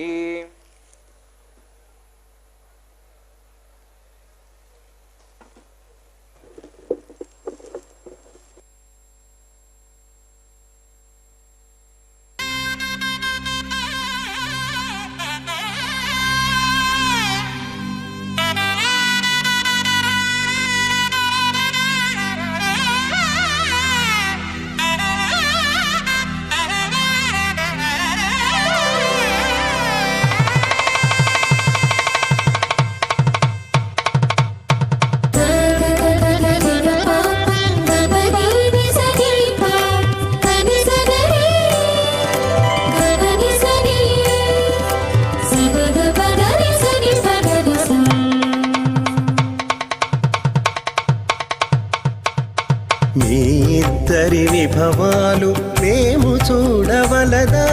ఇద్దరి విభవాలు మేము చూడవలదా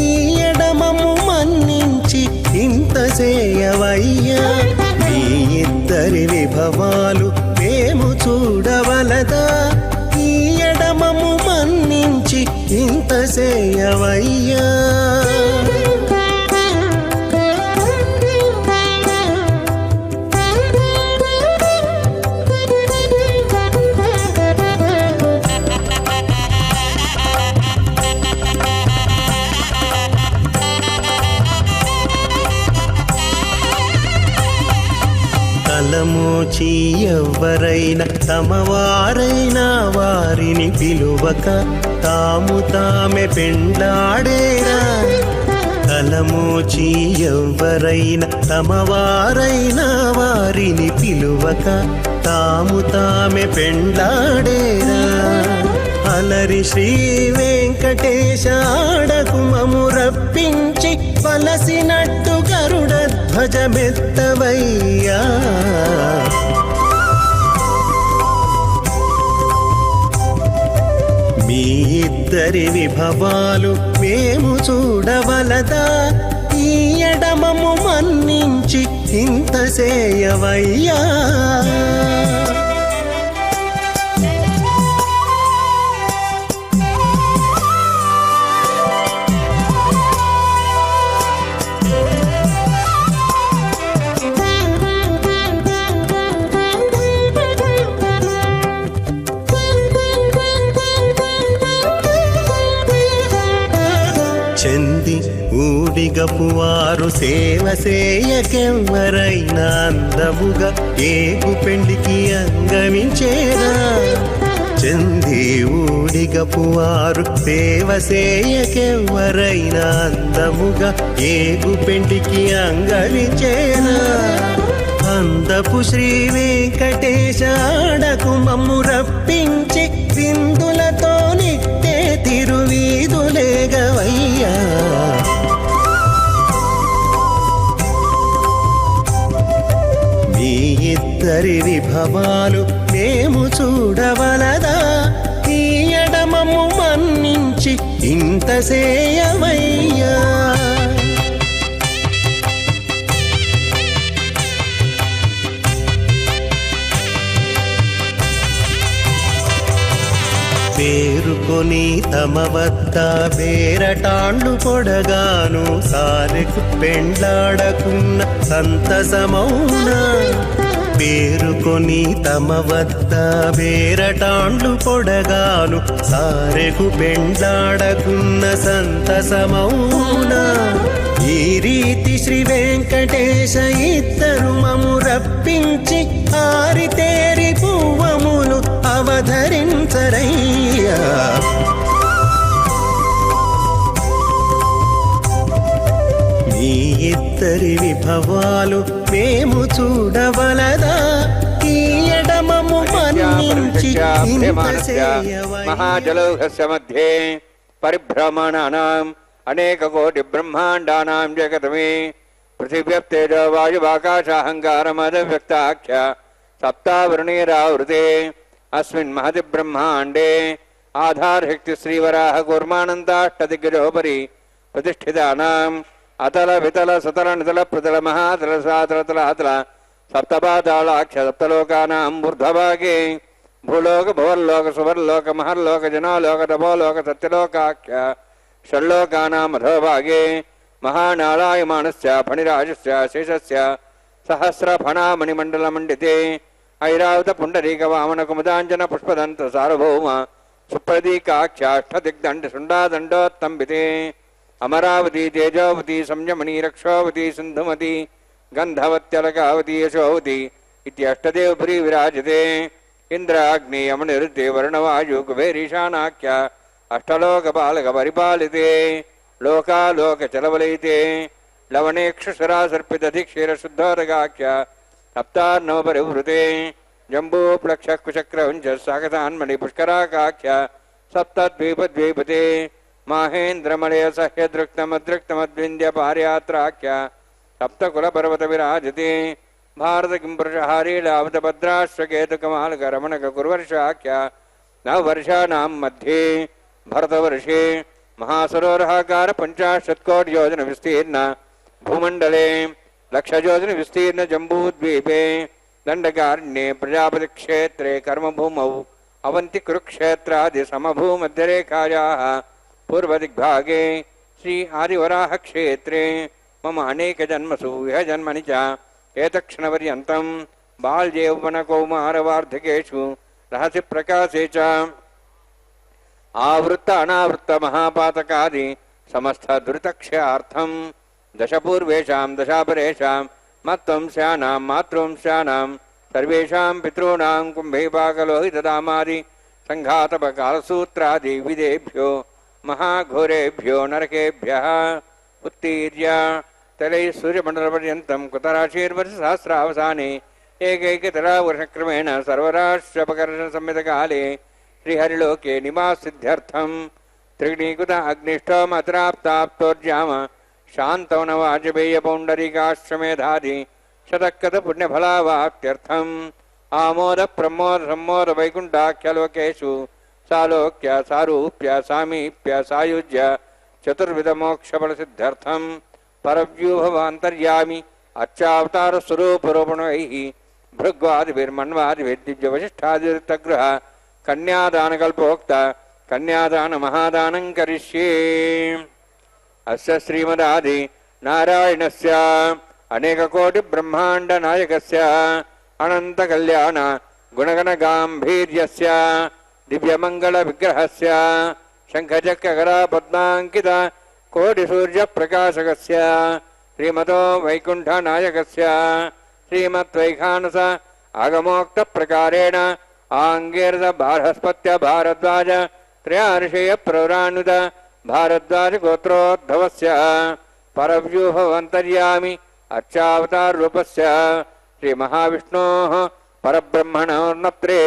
ఈ ఎడమము మన్నించి ఇంత చేయవయ్యా మీ ఇద్దరి విభవాలు మేము చూడవలదా ఈ ఎడమము మన్నించి ఇంత చేయవయ్యా తలమోచి ఎవ్వరైనా తమవారైనా వారిని పిలువక తాము తామే పెండ్లాడేరా తలమోచి ఎవ్వరైనా తమవారైనా వారిని పిలువక తాము తామే పెండ్లాడేరా అలరి శ్రీ వెంకటేశ ఆడకు మము రప్పించి పలసినట్టు గరుడ ధ్వజమెత్తవయ్యా మీ ఇద్దరి విభవాలు మేము చూడవలదా ఈ ఎడమము మన్నించి ఇంత చేయవయ్యా చెంది ఊడిగపువారు సేవ సేయకెవ్వరైనా అందముగా ఏగు పెండికి అంగమించేరా చెంది ఊడిగపువారు సేవ సేయకెవ్వరైనా అందముగా ఏగు పెండికి అంగమించేరా అందపు శ్రీ వెంకటేశ ఆడకు మమ్ము రప్పించి విందులతో నిట్టే తిరువీధులేగవయ్యా మీ ఇద్దరి విభవాలు మేము చూడవలదా ఈ ఎడమము మన్నించి ఇంత సేయవయ్యా పేరుకొని తమ వద్ద బేరటాండ్లు పొడగాను సారెకు పెండ్లాడకున్న సంతసమౌనా పేరుకొని తమ వద్ద బేరటాండ్లు పొడగాను సారెకు పెండ్లాడకున్న సంతసమౌనా ఈ రీతి శ్రీ వెంకటేశ ఇద్దరు మము రప్పించి ఆరితేరి పువ్వములు అవధరించరయ్యా మీ ఇద్దరి విభవాలు మేము చూడవలదా ఈ ఎడమము మన్నించి ఇంత సేయవయ్యా. మహాజలౌఘస్య మధ్యే పరిభ్రమణానాం అనేక కోటి బ్రహ్మాండానాం జగతమే పృథివ్యప్తేజో వాయువాకాశాహంకారమదవ్యక్తాఖ్య సప్తావృణీరావృతే అస్మిన్ మహతి బ్రహ్మాండే ఆధారశక్తి శ్రీవరాహ కూర్మానందాష్టదిగ్గజోపరి ప్రతిష్ఠితానాం అతల వితల సతల నితల ప్రతల మహాతల సాతల తలాతల సప్తపాతాళాక్ష సప్తలోకానాం ఊర్ధ్వభాగే భూలోక భువర్లోక సువర్లోక మహర్లోక జనాలోక తపోలోక సత్యలోకాఖ్య షల్లోకానాం అధోభాగే మహానాళాయమానస్య ఫణిరాజస్య శేషస్య సహస్రఫణామణిమండలమండితే ఐరావత పుండరీక వామన కుముదాంజన పుష్పదంత సార్వభౌమ సుప్రదీకాఖ్యాష్టదిగ్దండ శుండాదండోత్తంబితే అమరావతి తేజోవతి సంయమని రక్షోవతి సింధుమతి గంధవత్యలకావతి యశోవతి ఇత్యష్టదేవపురీ విరాజతే ఇంద్రాగ్ని యమనిరుతే వర్ణవాయు కుబేరీశానాఖ్య అష్టలోకపాలక పరిపాలితే లోకాలోక చలవలైతే లవణేక్షుశరాసర్పితధిక్షీరశుద్ధోదగాఖ్య సప్తార్ణవపరివృతే జంబూప్లక్షకుచక్రవంచ సాగతాన్మణి పుష్కరాకాఖ్య సప్తద్వీపద్వీపతే మాహేంద్రమలయ సహ్యదృక్తమదృక్తమద్వింద్య పార్యాత్రాఖ్య సప్తకులపర్వత విరాజతే భారత కింపురుషహారీలావత భద్రాశ్వకేతుకమాలక రమణక కుర్వర్షాఖ్య నవవర్షాణాం మధ్యే భరతవర్షే మహాసరోరహాకార 50 కోటి యోజన విస్తీర్ణ భూమండలే 1,00,000 యోజన విస్తీర్ణ జంబూద్వీపే దండకారణ్యే ప్రజాపతి క్షేత్రే కర్మభూమౌ అవంతి కురుక్షేత్రాది సమభూమధ్యరేఖాయాః పూర్వదిగ్భాగే శ్రీ ఆదివరాహ క్షేత్రే మమ అనేక జన్మసు ఇహ జన్మని చ ఏతక్షణపర్యంతం బాల్యౌవనకౌమారవార్ధకేషు రహసి ప్రకాశే చ ఆవృత్త అనావృత్త మహాపాతకాది సమస్త దురితక్షయార్థం దశపూర్వేషాం దశాపరేషాం మత్వంశానాం మాతృవంశానాం సర్వేషాం పితॄణాం కుంభీపాకలోహితదామాది సంఘాతపకాలసూత్రాది విదేభ్యో మహాఘోరేభ్యో నరకేభ్యః ఉత్తీర్య తలై సూర్యమండలపర్యంతం కుతరాశీర్వర్షసహస్రావసానే ఏకైకతరా వర్షక్రమేణ సర్వరాష్ట్రపకర్షణ సంహితకాలే శ్రీహరిలోకే నివాసిద్ధ్యర్థం త్రిగుణీకృత అగ్నిష్టోమత్రాప్తాప్తోర్జామ శాంతవన వాజపేయ పౌండరీకాశ్వమేధాది శతకథ పుణ్యఫలావాప్త్యర్థం ఆమోద ప్రమోద సమ్మోద వైకుంఠాఖ్యలోకేషు సాలోక్య సారూప్య సామీప్య సాయుజ్య చతుర్విధ మోక్షఫలసిద్ధ్యర్థం పరవ్యూహవాంతర్యామి అర్చావతార స్వరూపరూపణైః భృగ్వాదిభిర్మన్వాదిభిర్దివ్యవశిష్టాదితగృహ కన్యాదానకల్పోక్త కన్యాదాన మహాదానం కరిష్యే. అస్య శ్రీమదాది నారాయణస్య అనేక కోటి బ్రహ్మాండ నాయకస్య అనంత కళ్యాణ గుణగణ గాంభీర్యస్య దివ్యమంగళ విగ్రహస్య శంఖచక్రగర పద్మాంకిత కోటి సూర్య ప్రకాశకస్య శ్రీమతో వైకుంఠ నాయకస్య శ్రీమద్వైఖానస ఆగమోక్త ప్రకారేణ ఆంగీరద బారహస్పత్య భారద్వాజ త్రయార్షేయ ప్రవరాన్విత భారద్వాజ గోత్రోద్భవస్య పరవ్యూహవంతర్యామి అర్చావతార రూపస్య శ్రీ మహావిష్ణోః పరబ్రహ్మణోర్నప్త్రే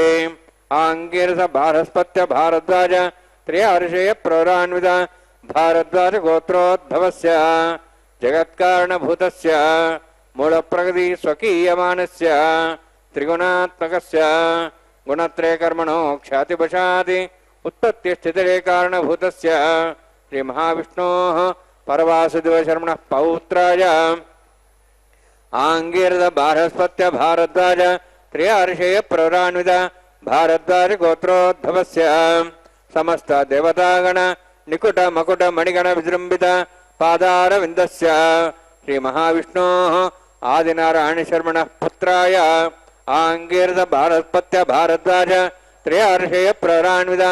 ఆంగీరస బారహస్పత్య భారద్వాజ త్రయార్షేయ ప్రవరాన్విత భారద్వాజ గోత్రోద్భవస్య జగత్కారణభూతస్య మూలప్రగతి స్వకీయమానస్య त्रिगुणात्मकस्य गुणत्रय कर्मणो ख्यातिवशात् उत्पत्तिस्थितिरे कारणभूतस्य श्री महाविष्णोः परवासुदेवशर्मणः पौत्राय आंगीरद बारहस्पत्य भारद्वाज त्रियार्षेय प्रवरान्वित भारद्वाज गोत्रोद्भवस्य समस्त देवतागण निकुट मकुट मणिगण विजृंभित पादारविन्दस्य श्री महाविष्णोः आदिनारायण शर्मणः पुत्राय आंगीरद बारहस्पत्य भारद्वाज त्रियार्षेय प्रवरान्वित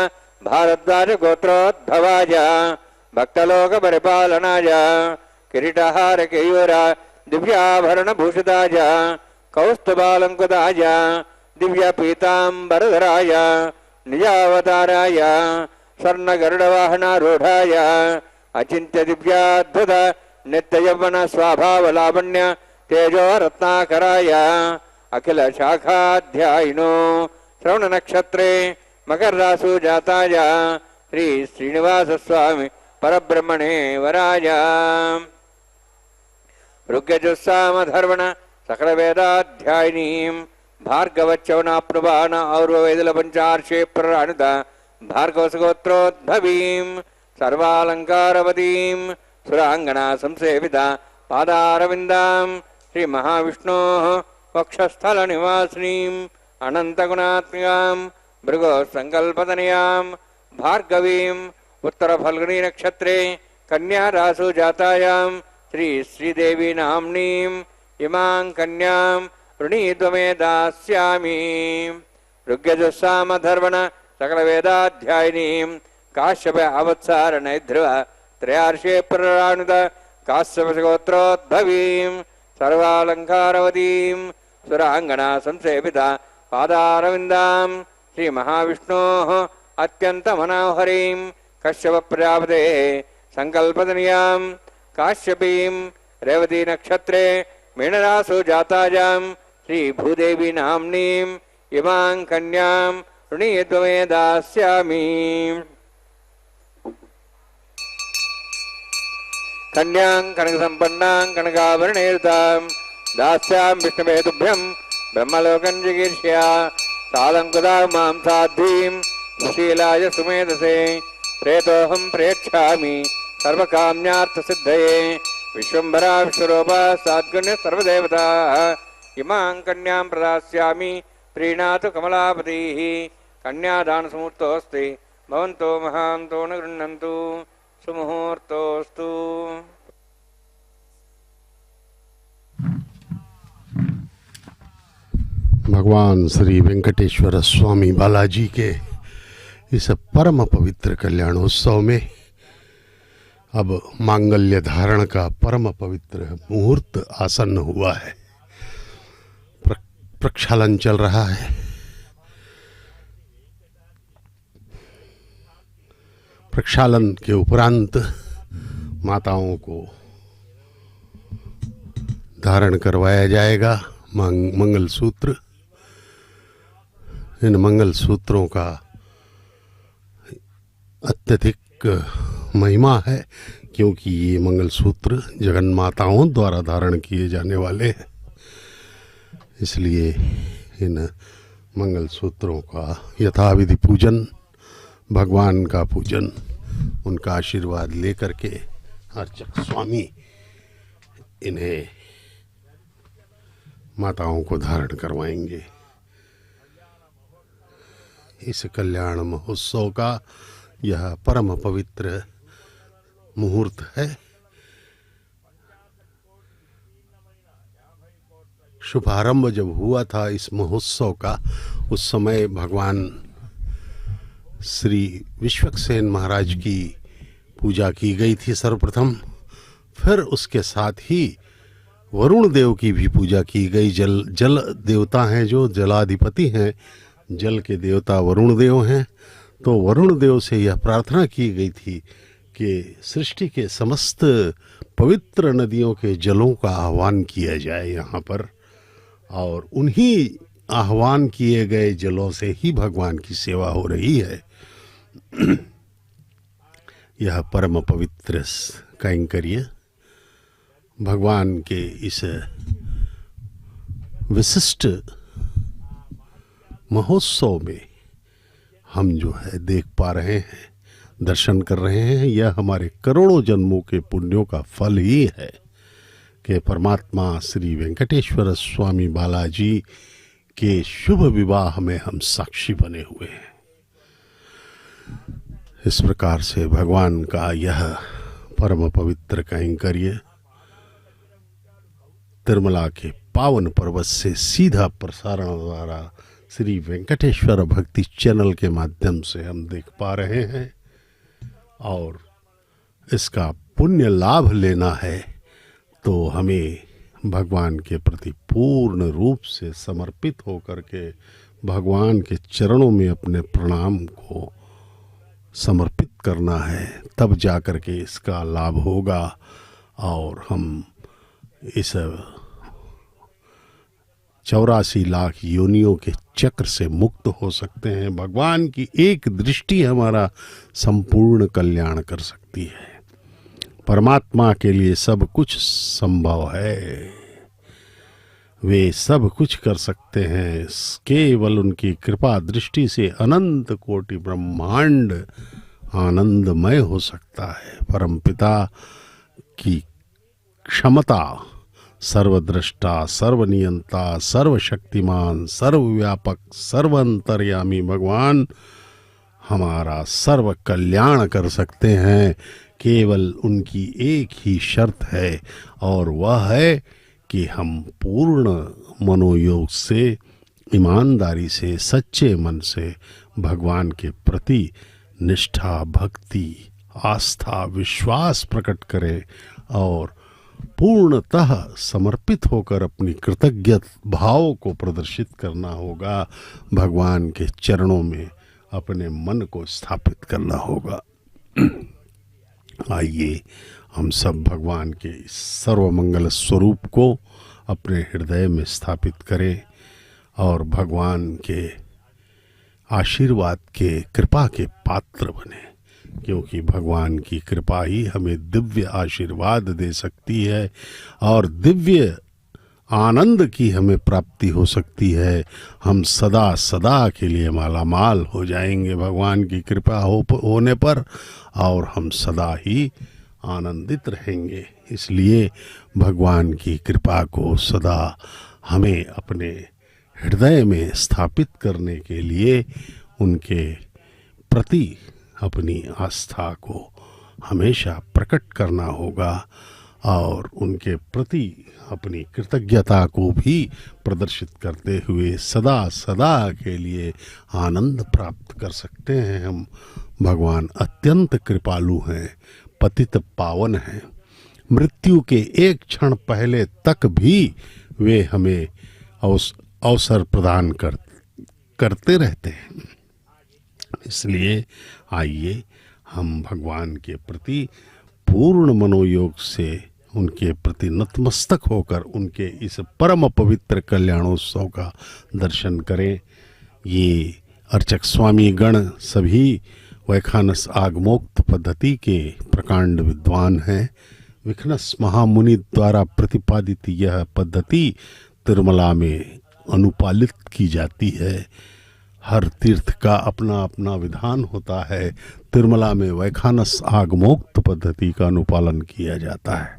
भारद्वाज गोत्रोद्भवाय भक्तलोक परिपालनाय किरीटहार केयूर दिव्याभरण भूषिताय कौस्तुभालंकृताय दिव्य पीतांबरधराय निजावताराय स्वर्ण गरुडवाहनारूढ़ाय अचिंत्य दिव्याद्भुत नित्य यौवन स्वाभाव लावण्य तेजो रत्नाकराय अखिल शाखाध्यायिनो श्रवण नक्षत्रे मकर रासु जाताय श्री श्रीनिवास स्वामी परब्रह्मणे वराय ऋग्यजुस्सामधर्वण सकल वेदाध्यायिनीं भार्गवच्चवनाप्नुवान और्ववेदल पंचार्षे प्रराणित भार्गवसगोत्रोद्भवीं सर्वालंकारवतीं सुरांगना संसेविता पादारविन्दां श्री महाविष्णोः वक्षस्थल निवासिनीं अनंतगुणात्मिकां भृगो संकल्पतनयां भार्गवीं उत्तर फल्गुनी नक्षत्रे कन्या रासु जातायां श्री श्रीदेवी नाम्नीं इमां कन्यां वृणीत्वमे दास्यामि ऋग्यजुस्सामधर्वण सकल वेदाध्यायिनीं काश्यप अवत्सार नैध्रुव त्रयार्षे प्रराणुत काश्यपगोत्रोद्भवीं सर्वालंकारवतीं सुरांगना संसेविता पादारविन्दां श्री महाविष्णोः अत्यंत मनोहरीं कश्यप प्रजापते संकल्पतनयां काश्यपीं रेवती नक्षत्रे मीनरासु जातायां श्री भूदेवी नाम्नीं इमां कन्यां ऋणीत्वमे दास्यामि कन्यां कनकसम्पन्नां कनकाभरणेरुतां दास्यां विष्णवे तुभ्यं ब्रह्मलोकं जिगीर्ष्या सालंकृतां मां साध्वीं सुशीलाय सुमेधसे प्रेतोऽहं प्रेक्षामि सर्वकाम्यार्थसिद्धये विश्वम्भरा विश्वरूपा साद्गुण्य सर्वदेवताः इमां कन्यां प्रदास्यामि प्रीणातु कमलापतिः कन्यादानसमुहूर्तोऽस्ति भवन्तो महान्तो न गृह्णन्तु सुमुहूर्तोऽस्तु। भगवान श्री वेंकटेश्वर स्वामी बालाजी के इस परम पवित्र कल्याणोत्सव में अब मांगल्य धारण का परम पवित्र मुहूर्त आसन्न हुआ है। प्रक्षालन चल रहा है। प्रक्षालन के उपरांत माताओं को धारण करवाया जाएगा मंगल सूत्र। इन मंगल सूत्रों का अत्यधिक महिमा है, क्योंकि ये मंगल सूत्र जगन माताओं द्वारा धारण किए जाने वाले हैं। इसलिए इन मंगल सूत्रों का यथाविधि पूजन, भगवान का पूजन, उनका आशीर्वाद लेकर के अर्चक स्वामी इन्हें माताओं को धारण करवाएंगे। इस कल्याण महोत्सव का यह परम पवित्र मुहूर्त है। शुभारंभ जब हुआ था इस महोत्सव का, उस समय भगवान श्री विश्वक्सेन महाराज की पूजा की गई थी सर्वप्रथम। फिर उसके साथ ही वरुण देव की भी पूजा की गई। जल देवता हैं, जो जलाधिपति हैं, जल के देवता वरुण देव हैं। तो वरुण देव से यह प्रार्थना की गई थी कि सृष्टि के समस्त पवित्र नदियों के जलों का आह्वान किया जाए यहाँ पर, और उन्हीं आह्वान किए गए जलों से ही भगवान की सेवा हो रही है। यह परम पवित्र कैंकर्य भगवान के इस विशिष्ट महोत्सव में हम जो है देख पा रहे हैं, दर्शन कर रहे हैं, यह हमारे करोड़ों जन्मों के पुण्यों का फल ही है कि परमात्मा श्री वेंकटेश्वर स्वामी बालाजी के शुभ विवाह में हम साक्षी बने हुए हैं। इस प्रकार से भगवान का यह परम पवित्र कैंकर्य तिरुमला के पावन पर्वत से सीधा प्रसारण द्वारा श्री वेंकटेश्वर भक्ति चैनल के माध्यम से हम देख पा रहे हैं और इसका पुण्य लाभ लेना है तो हमें भगवान के प्रति पूर्ण रूप से समर्पित होकर के भगवान के चरणों में अपने प्रणाम को समर्पित करना है, तब जाकर के इसका लाभ होगा और हम इस 84 लाख योनियों के चक्र से मुक्त हो सकते हैं। भगवान की एक दृष्टि हमारा संपूर्ण कल्याण कर सकती है। परमात्मा के लिए सब कुछ संभव है, वे सब कुछ कर सकते हैं। केवल उनकी कृपा दृष्टि से अनंत कोटि ब्रह्मांड आनंदमय हो सकता है। परमपिता की क्षमता, सर्वद्रष्टा, सर्वनियंता, सर्वशक्तिमान, सर्वव्यापक, सर्वअंतर्यामी भगवान हमारा सर्व कल्याण कर सकते हैं। केवल उनकी एक ही शर्त है और वह है कि हम पूर्ण मनोयोग से, ईमानदारी से, सच्चे मन से भगवान के प्रति निष्ठा, भक्ति, आस्था, विश्वास प्रकट करें और पूर्णतः समर्पित होकर अपनी कृतज्ञ भाव को प्रदर्शित करना होगा। भगवान के चरणों में अपने मन को स्थापित करना होगा। आइए हम सब भगवान के इस सर्वमंगल स्वरूप को अपने हृदय में स्थापित करें और भगवान के आशीर्वाद के, कृपा के पात्र बने, क्योंकि भगवान की कृपा ही हमें दिव्य आशीर्वाद दे सकती है और दिव्य आनंद की हमें प्राप्ति हो सकती है। हम सदा सदा के लिए मालामाल हो जाएंगे भगवान की कृपा होने पर और हम सदा ही आनंदित रहेंगे। इसलिए भगवान की कृपा को सदा हमें अपने हृदय में स्थापित करने के लिए उनके प्रति अपनी आस्था को हमेशा प्रकट करना होगा और उनके प्रति अपनी कृतज्ञता को भी प्रदर्शित करते हुए सदा सदा के लिए आनंद प्राप्त कर सकते हैं। हम भगवान अत्यंत कृपालु हैं, पतित पावन हैं। मृत्यु के एक क्षण पहले तक भी वे हमें अवसर प्रदान करते रहते हैं। इसलिए आइए हम भगवान के प्रति पूर्ण मनोयोग से उनके प्रति नतमस्तक होकर उनके इस परम पवित्र कल्याणोत्सव का दर्शन करें। ये अर्चक स्वामी गण सभी वैखानस आगमोक्त पद्धति के प्रकांड विद्वान हैं। विखनस महामुनि द्वारा प्रतिपादित यह पद्धति तिरुमला में अनुपालित की जाती है। हर तीर्थ का अपना अपना विधान होता है। तिरुमला में वैखानस आगमोक्त पद्धति का अनुपालन किया जाता है।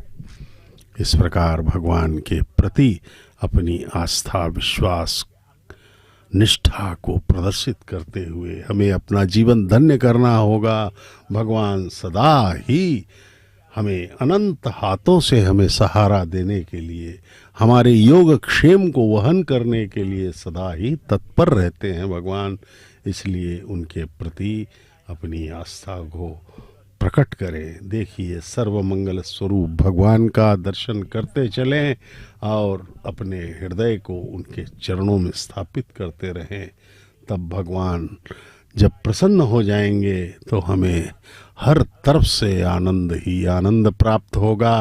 इस प्रकार भगवान के प्रति अपनी आस्था, विश्वास, निष्ठा को प्रदर्शित करते हुए हमें अपना जीवन धन्य करना होगा। भगवान सदा ही हमें अनंत हाथों से हमें सहारा देने के लिए, हमारे योग क्षेम को वहन करने के लिए सदा ही तत्पर रहते हैं भगवान। इसलिए उनके प्रति अपनी आस्था को प्रकट करें। देखिए, सर्वमंगल स्वरूप भगवान का दर्शन करते चलें और अपने हृदय को उनके चरणों में स्थापित करते रहें। तब भगवान जब प्रसन्न हो जाएंगे तो हमें हर तरफ से आनंद ही आनंद प्राप्त होगा।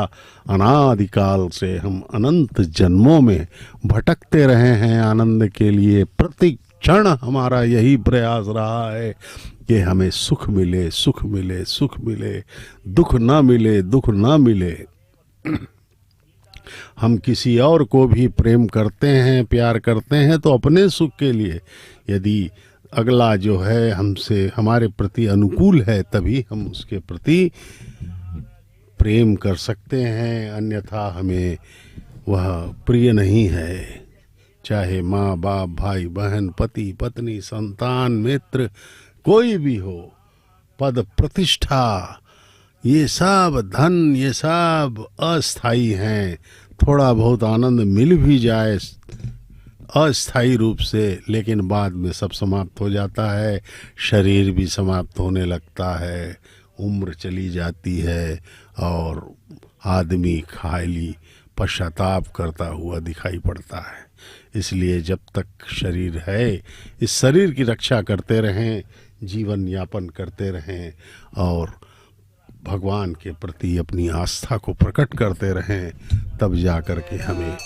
अनादिकाल से हम अनंत जन्मों में भटकते रहे हैं आनंद के लिए। प्रति क्षण हमारा यही प्रयास रहा है कि हमें सुख मिले, सुख मिले, सुख मिले, दुख ना मिले, दुख ना मिले। हम किसी और को भी प्रेम करते हैं, प्यार करते हैं तो अपने सुख के लिए। यदि अगला जो है हमसे हमारे प्रति अनुकूल है तभी हम उसके प्रति प्रेम कर सकते हैं, अन्यथा हमें वह प्रिय नहीं है। चाहे माँ बाप, भाई बहन, पति पत्नी, संतान, मित्र, कोई भी हो, पद प्रतिष्ठा, ये सब धन, ये सब अस्थाई हैं। थोड़ा बहुत आनंद मिल भी जाए अस्थाई रूप से, लेकिन बाद में सब समाप्त हो जाता है। शरीर भी समाप्त होने लगता है, उम्र चली जाती है और आदमी खाली पश्चाताप करता हुआ दिखाई पड़ता है। इसलिए जब तक शरीर है, इस शरीर की रक्षा करते रहें, जीवन यापन करते रहें और भगवान के प्रति अपनी आस्था को प्रकट करते रहें, तब जा कर के हमें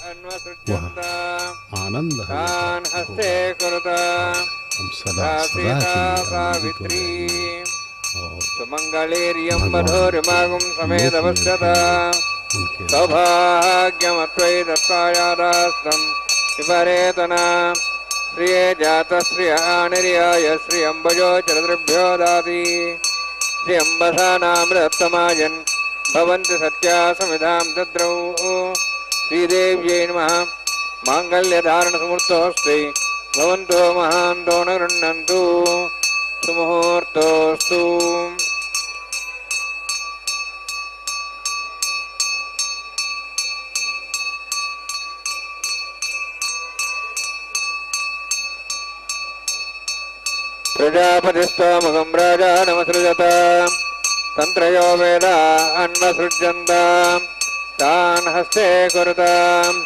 वह आनंद हस्ते कुरुता हम सदा सदा सावित्री और सुमंगलेरियं मधुरिमागुं समेतवस्यता उनके सौभाग्यमत्वै दत्तायादास्तं विपरेतना श्रिये जातश्रियानिर्याय श्रियम्बजो चरदृभ्यो दाति श्रियम्बसानामृतमायन् भवन्ति सत्या समिधां दद्रौ श्रीदेव्यै नमः माङ्गल्यधारणसमृद्धोऽस्ति भवन्तो महान्तो न गृह्णन्तु सुमुहूर्तोऽस्तु। प्रजापतिस्त्वमुखं राजानमसृजत तन्त्रयो वेदा अन्वसृज्यन्त तान् हस्ते कुरुताम्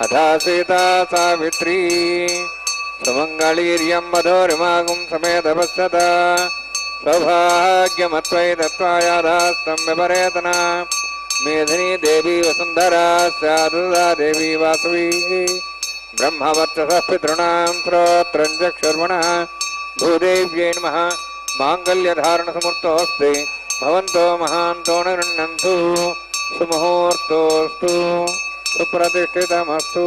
अथा सीता सावित्री सुमङ्गलीर्यं मधुरिमागुं समेतपश्यत सौभाग्यमत्वै दत्त्वायादास्तं विपरेतना मेधिनी देवी वसुन्धरा स्यादुदा देवी वासवी ब्रह्मवर्चसः पितॄणां श्रोत्रं चक्षुर्मणः भूदेव्यै नमः माङ्गल्यधारणसमृद्धोऽस्ति भवन्तो महान्तो न गृह्णन्तु सुमुहूर्तोऽस्तु सुप्रतिष्ठितमस्तु।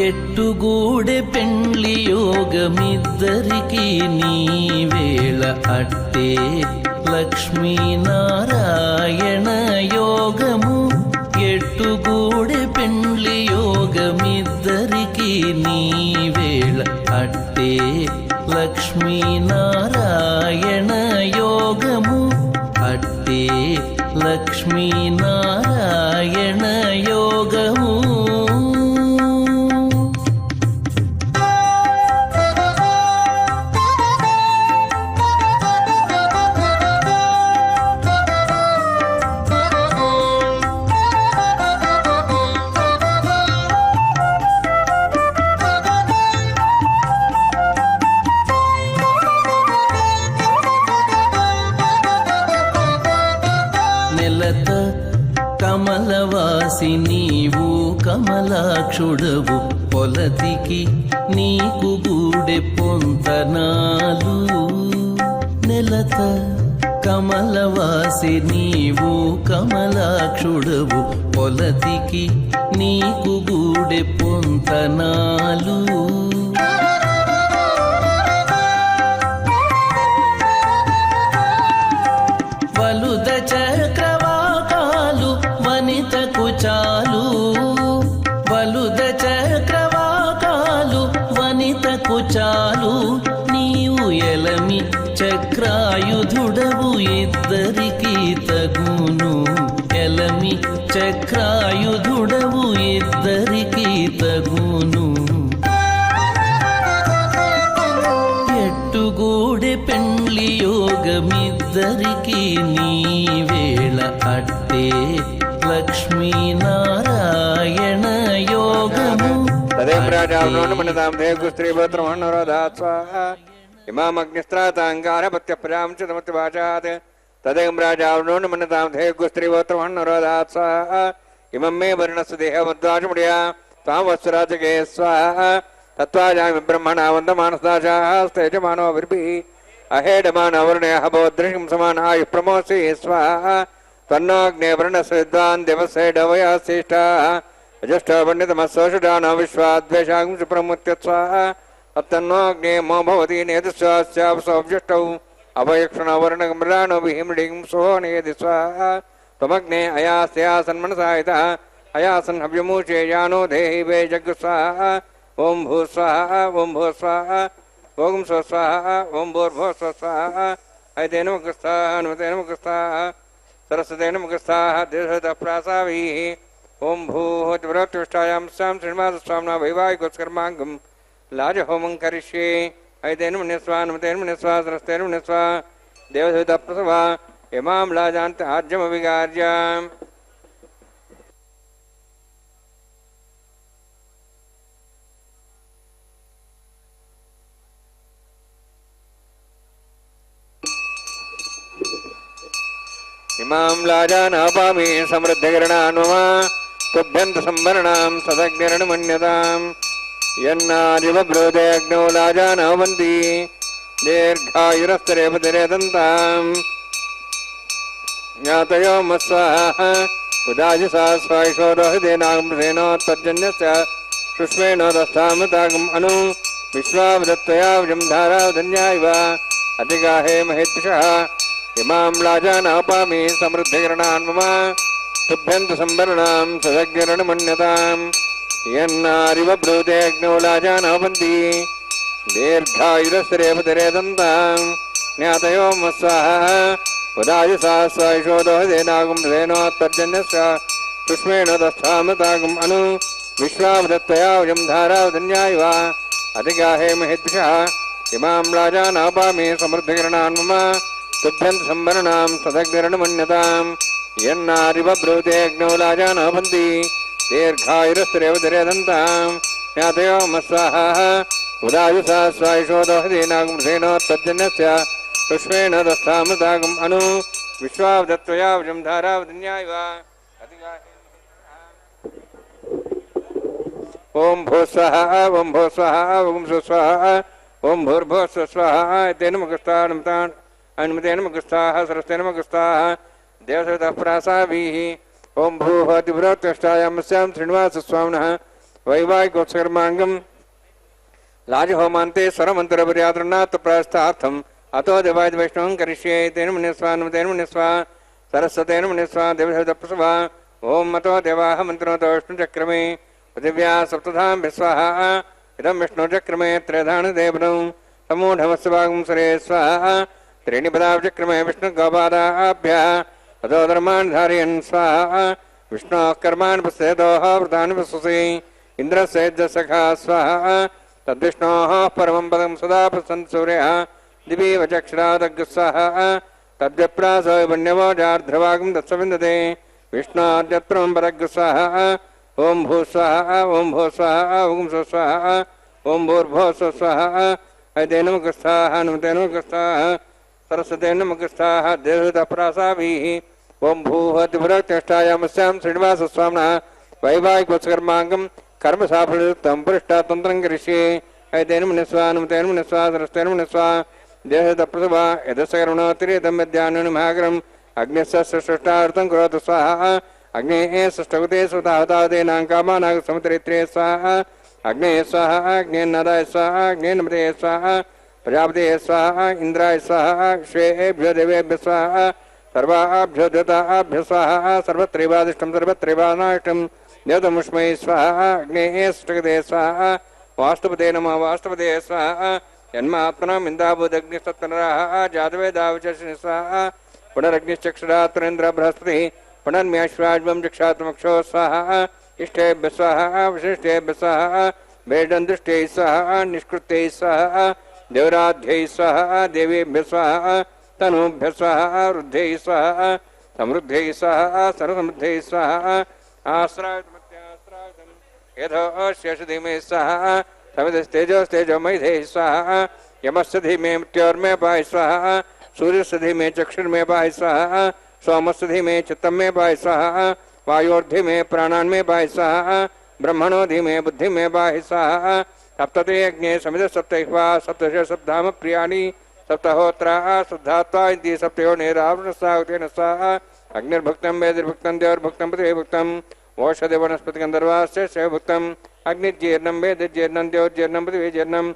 ఎట్టుగూడె పెండ్లి యోగమిద్దరికి నీవేళ అట్టే లక్ష్మీనారాయణ యోగము. ఎట్టుగూడె పెండ్లి యోగమిద్దరికి నీవేళ అట్టే లక్ష్మీనారాయణ యోగము. అట్టే లక్ష్మీనారాయణ యోగము. కమలవాసి నీవు కమలాక్షుడవు పొలతికి నీకు గూడె పొంతనాలు. నెలత కమలవాసి నీవు కమలాక్షుడవు పొలతికి నీకు గూడె పొంతనాలు. వలుద చక్రవాకాలు వనితకు చాలు. వలుద చక్రవాకాలు వనితకు చాలు. నీవు ఎలమి చక్రాయుధుడవు ఇద్దరికి తగును. ఎలమి చక్రాయుధుడవు ఇద్దరికి తగును. ఎట్టుగూడె పెండ్లి యోగమిద్దరికి నీవేళ అట్టే లక్ష్మీనారాయణ యోగము. తదేవ राजावनो मनतां देवस्त्रीपुत्रमन्नरोधात् स्वाहा इमामग्निस्त्राताङ्गारपत्य प्रजां च तमत्यवाचात् तदेकं राजावनो मनतां देवस्त्रीपुत्रमन्नरोधात् स्वाहा इमं मे वर्णस्य देहमद्वाचमुड्या त्वां वत्सराजके स्वाहा तत्त्वाजामि ब्रह्मणा वन्दमानसदाशास्तेजमानो विर्भिः अहेडमानवर्णयः भवद्दृशं समानायुः प्रमोसि स्वाहा तन्नोऽग्ने वर्णस्य विद्वान् देवस्य डवयः श्रेष्ठाः अजष्ठो पंडितमस्सोषुडानो विश्वाद्वेषागं सुप्रमुत्य स्वाहा तन्नोऽग्ने मो भवति नेतुस्वास्यावसोऽव्यष्टौ अभयक्षणो वर्णगमृडानो विहिमृडिं सोहो नेयति स्वाहा त्वमग्ने अयास्यासन्मनसायितः अयासन् हव्यमूचे यानो देहि वे जग् स्वाहा ओं भू स्वाहा ओं भू स्वाहा ओं स्व स्वाहा ओं भूर्भुवः स्व स्वाहा ऐतेन मुखस्थाः अनुमतेन मुखस्थाः सरस्वतेन मुखस्थाः देशतः प्रासावीः ओं भूः तिव्रत्युष्टायां स्यां श्रीनिवासस्वामिना वैवाहिकोत्कर्माङ्गं लाजहोमं करिष्ये ऐतेन मुनिस्वा अनुमतेन मुनिस्वा सरस्वतेन मुनिस्वा देवसवितः प्रसवा इमां लाजान्त आज्यमविगार्याम् इमां लाजानापामि समृद्धकिरणान्मम तुभ्यन्तसंवरणां सदग्निरणमन्यताम् यन्नादिवब्रूते अग्नौ लाजानावन्ति दीर्घायुरस्तरेपतिरेदन्ताम् ज्ञातयो मत्स्वाहा उदाजिसा स्वायशोरोहितेनागमृतेनोत्तर्जन्यस्य शुष्मेणो दस्तामतागम् अनु विश्वावदत्तयावजं धारावधन्या इव अतिगाहे महेद्विषः इमां लाजानापामि समृद्धिकरणान्मम तुभ्यन्तसंवरणां सदग्निरणमन्यताम् यन्नारिवब्रूते अग्नौ लाजानावन्ति दीर्घायुरस्तरेपतिरेदन्ताम् ज्ञातयो मत्स्वाहा उदायसा स्वायशोदोहदेनागमृतेनोत्तर्जन्यस्य शुष्मेण दस्थामतागम् अनु विश्वावदत्तयावजं धारावधन्या इव अतिगाहे महेद्विषः इमां लाजानापामि समृद्धिकरणान्मम तुभ्यन्तसंवरणां सदग्निरणमन्यताम् यन्नारिवब्रूते अग्नौ लाजानावन्ति दीर्घायुरस्तरेवतिरेदन्ताम् ज्ञातयो मत्स्वाहा उदायुसा स्वायशोदोहदेनागमृतेनोत्तर्जन्यस्य शुष्मेण दस्थामतागम् अनु विश्वावदत्तयावजं धारावधन्या इव ओं भूः स्वाहा ओं भूः स्वाहा ओं सुस्वाहा ओं भूर्भुवः स्वस्वाहा तेन मुखस्थाः अनुमतेन मुखस्थाः सरस्वतेन मुखस्थाः देवसवितः प्रासावीः ओं भूः तिव्रत्युष्टायां स्यां श्रीनिवासस्वामिनः वैवाहिकोत्कर्माङ्गं लाजहोमान्ते स्वरमन्त्रपर्यातृणात् प्रायश्चार्थम् अतो देवाय वैष्णवं करिष्ये तेन मुनिस्वा अनुमतेन मुनिस्वा सरस्वतेन मुनिस्वा देवसवितः प्रसवा ओं अतो देवाः मन्त्रोतो विष्णुचक्रमे पृथिव्या सप्तधां विस्वाहा इदं विष्णुचक्रमे त्रयधानदेवनं समूढमस्वागं सरे स्वाहा त्रीणि पदाचक्रमे विष्णुगोपादाभ्यः ततो धर्मान् धारयन् स्वाहा विष्णोः कर्माणि पश्येतोः व्रतानि पश्यसि इन्द्रस्य यज्ञसखा स्वाहा तद्विष्णोः परमं पदं सदा पश्यन् सूर्यः दिवि वचक्षरादग् स्वाहा तद्विप्रासो वन्यवो जार्ध्रवागं तत्सविन्दते विष्णोऽद्यत्रमं परग् स्वाहा ओं भूः स्वाहा ओं भूः स्वाहा ओं स्वस्वाहा ओं भूर्भुवः स्वस्वाहा ऐतेन मुखस्थाः अनुमतेन मुखस्थाः सरस्वतेन मुखस्थाः देवसवितः प्रासावीः ओं भूः तिव्रत्युष्टायां स्यां श्रीनिवासस्वामिनः वैवाहिकोत्कर्माङ्गं कर्मसाफल्ययुक्तं पुरुष्टातन्त्रं करिष्ये ऐतेन मुनिस्वा अनुमतेन मुनिस्वा सरस्वतेन मुनिस्वा देवसवितः प्रसवा यदस्य कर्मणोत्तरीयं विद्यानुमहाग्रम् अग्निस्य सृष्टार्थं करोतु स्वाहा अग्नेः सृष्टवते सुताहुतावतेनां कामानां समुद्रेत्रे स्वाहा अग्नेः स्वाहा अग्नेन्नदाय स्वाहा अग्नेन्नमते स्वाहा प्रजापतेः स्वाहा इन्द्राय स्वाहा श्रेयेभ्यो देवेभ्यः स्वाहा सर्वाभ्यो देवताभ्यः स्वाहा सर्वत्रैवादिष्टं सर्वत्रैवानाष्टं देवतमुष्मै स्वाहा अग्नेः सृष्टगते स्वाहा वास्तुपते नमः वास्तुपते स्वाहा जन्मात्मनाम् इन्दाभूदग्निस्तत्पनराः जातवेदावचर्षिणि स्वाहा पुनरग्निश्चक्षुरात्मनेन्द्र बृहस्पतिः पुनर्म्याश्वाज्वं चक्षात्मक्षो स्वाहा इष्टेभ्यः स्वाहा विशिष्टेभ्यः स्वाहा वेदन्दृष्ट्यै स्वाहा निष्कृत्यै स्वाहा देवराध्यै स्वाहा देवीभ्यः स्वाहा तनूभ्यः स्वाहा वृद्ध्यै स्वाहा समृद्ध्यै स्वाहा सर्वसमृद्ध्यै स्वाहा आश्रायतमत्याश्रायतम् यथोऽस्य धीमे स्वाहा समिधस्तेजोस्तेजोमयधे स्वाहा यमस्य धीमे मृत्योर्मे पाहि स्वाहा सूर्यस्य धीमे चक्षुर्मे पाहि स्वाहा सोमस्य धीमे चित्तं मे पाहि स्वाहा वायोर्धीमे प्राणान्मे पाहि स्वाहा ब्रह्मणो धीमे बुद्धिमे पाहि स्वाहा सप्तते यज्ञे समिध सप्तैह्वा सप्तश सप्ताम प्रियाणि सप्तहोत्रा श्रद्धात्वा इति सप्तयो निरावृणस्साहुतेन स्वाहा अग्निर्भुक्तं वेदिर्भुक्तं देवर्भुक्तं पृथिवीभुक्तं ओषधि वनस्पति गंधर्वास्य शैवभुक्तम् अग्निजीर्णं वेदजीर्णं देवजीर्णं पृथिवीजीर्णं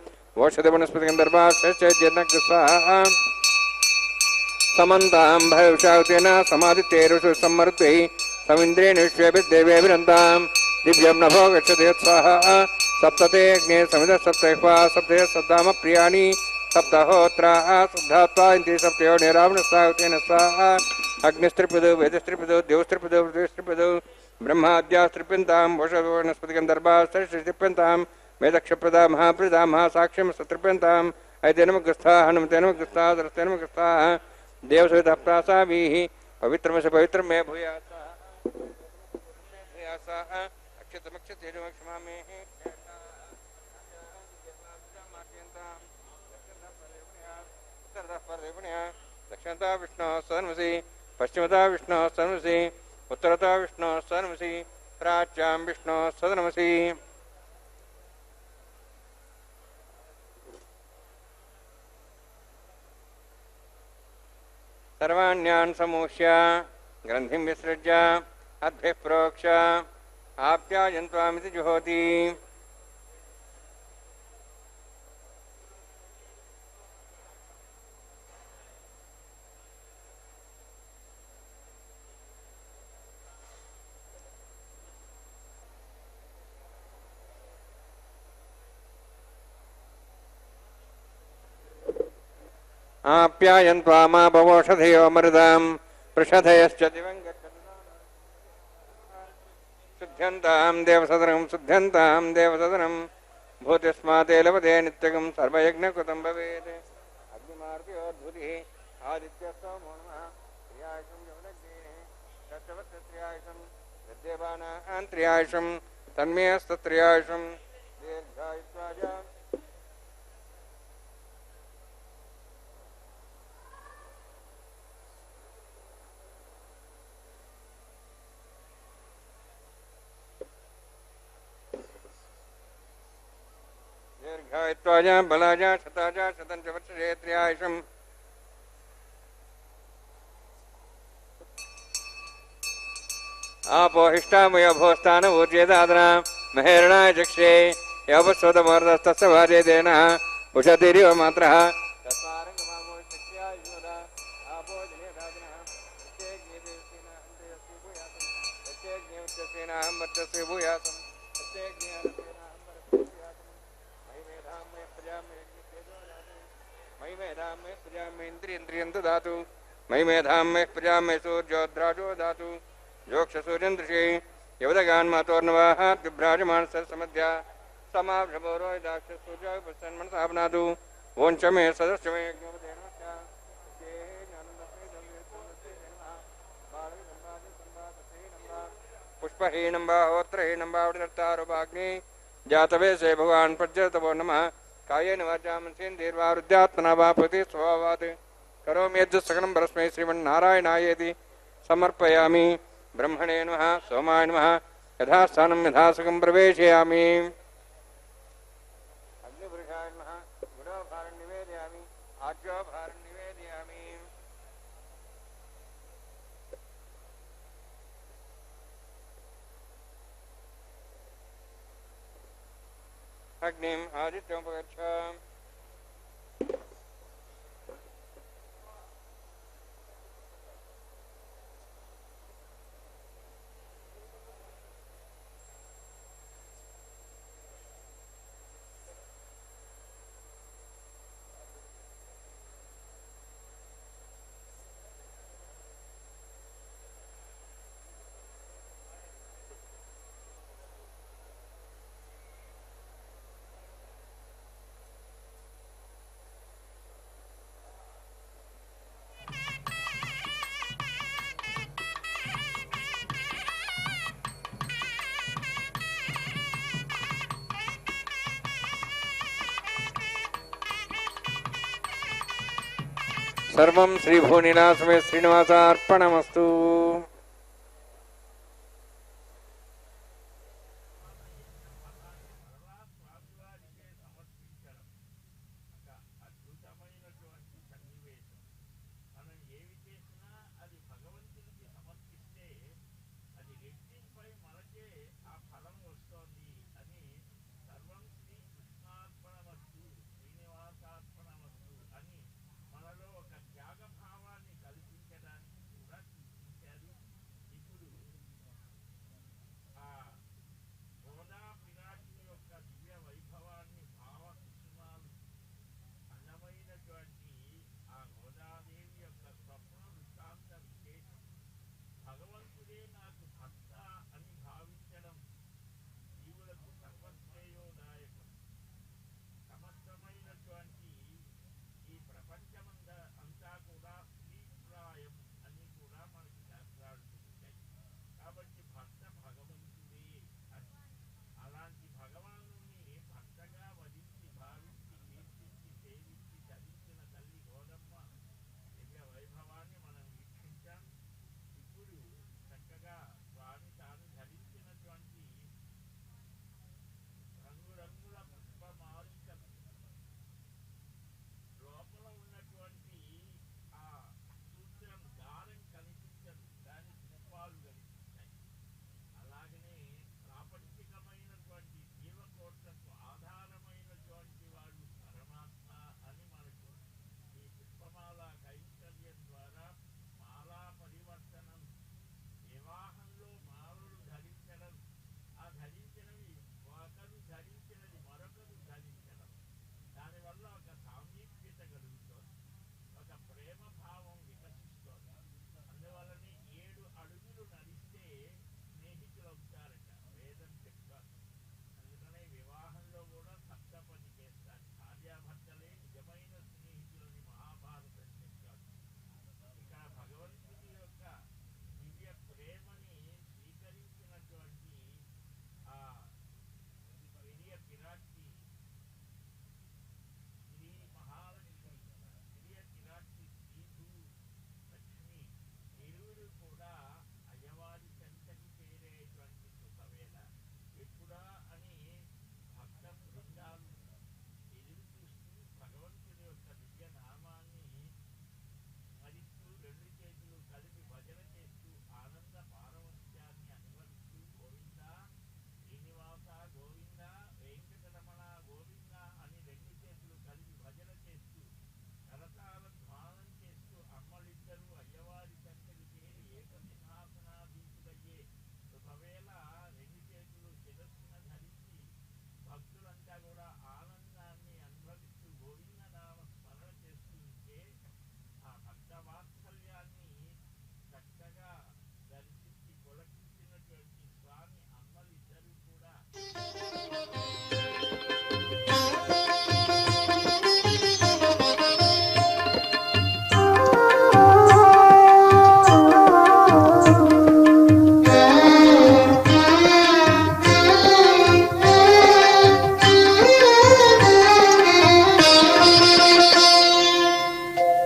ओषधि वनस्पति गंधर्वास्य जीर्णं स्वाहा समन्तां भयवशाहुतेन समादित्यैरुषु सम्मरुतैः समिन्द्रेण विश्वेभिर्देवेभिरन्तां दिव्यं नभो गच्छति स्वाहा सप्तते अग्ने समिध सप्तैह्वा सप्तय सप्ताम प्रियाणि सप्तहोत्रा शुद्धात्वा इति सप्तयो निरावृणस्साहुतेन स्वाहा अग्निस्त्रिपदो वेदस्त्रिपदो देवस्त्रिपदो पृथिवीस्त्रिपदो ब्रह्माद्यास्त्रिप्यन्तां वोषवनस्पतिगन्धर्वास्त्रिप्यन्तां वेदक्षप्रदा महाप्रदा महासाक्ष्यं सत्रिप्यन्तां ऐतेनमग्रस्था हनुमतेनमग्रस्था सरस्तेनमग्रस्था देवसवितः प्रासाभिः पवित्रमस्य पवित्रं मे भूयासा अक्षतमक्षतेजमक्षमामे दक्षिणता विष्णु सन्मसि पश्चिमता विष्णु सन्मसि उत्तरता विष्णु सन्मसि प्राच्यां विष्णु सदनमसि सर्वाण्यान् समूह्य ग्रन्थिं विसृज्य अद्भिः प्रोक्ष्य आप्यायन्त्वामिति जुहोति आप्यायन्त्वामापवोषधयो मरुदां पृषधयश्च दिवं शुद्ध्यन्तां देवसदनं भूतिस्माते लभते नित्यगं सर्वयज्ञकृतं भवेत् अग्निमार्त्योद्भुतिः आदित्यस्तोमो नमः त्रियायुषं यवनग्नेः तत्त्वत्त्रियायुषं यद्देवानां त्रियायुषं तन्मे हस्तत्रियायुषं दीर्घायुत्वाय दीर्घायुत्वाय बलाय शताय शतं च वर्षे त्रियायुषम् आपोहिष्टामयो भोस्तान ऊर्जेदादना महेरणाय चक्षे यवस्वतमर्दस्तस्य भार्येदेन उषतिरिव मात्रः इंद्रियं ददातु मयि मेधां मे प्रजा मे सूर्योद्राजो दातु जोक्षसूर्यन्दृशे यवदगान् मातोर्नवाः द्विभ्राजमानसमध्या समाभ्रभोरो दाक्षसूर्याय पश्यन्मनसाभनातु वोञ्च मे सदस्य मे पुष्पहीनं बाहोत्रहीनं बावृतारुभाग्नि जातवेशे भगवान् प्रज्यतवो नमः कायेन वाचा मनसेन्द्रिर्वारुद्यात्मना वा प्रति स्वभावात् करोमि यद् सकलं परस्मै श्रीमन्नारायणायेति समर्पयामि ब्रह्मणे नमः सोमाय नमः यथास्थानं यथासुखं प्रवेशयामि अग्निपुरुषाय नमः गुरोभारं निवेदयामि आज्योभारं निवेदयामि अग्निम् आदित्यमुपगच्छ సర్వం శ్రీ భూనిలాసమే శ్రీనివాసార్పణమస్తు.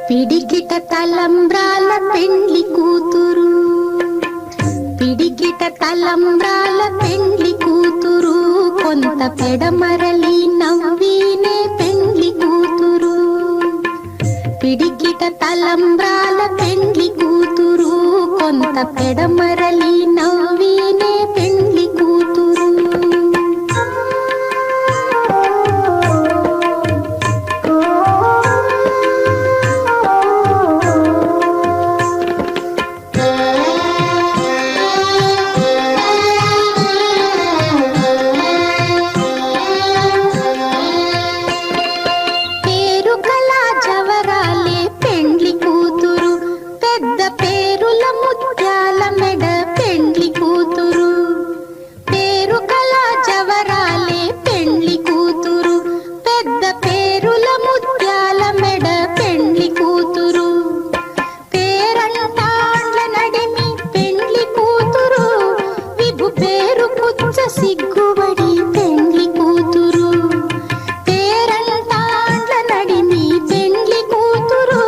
పిడికిట తలంబ్రాల పెండ్లి కూతురు, పిడికిట తలంబ్రాల పెండ్లి కూతురు, కొంత పెడమరలి నవ్వినే పెండ్లి కూతురు. పిడికిట తలంబ్రాల పెండ్లి కూతురు, కొంత పెడమరలి నవ్వినే పెండ్లి కూతురు. సిగ్గుబడి పెండ్లి కూతురు, పేరంటాండ్ల నడిమి పెండ్లి కూతురు,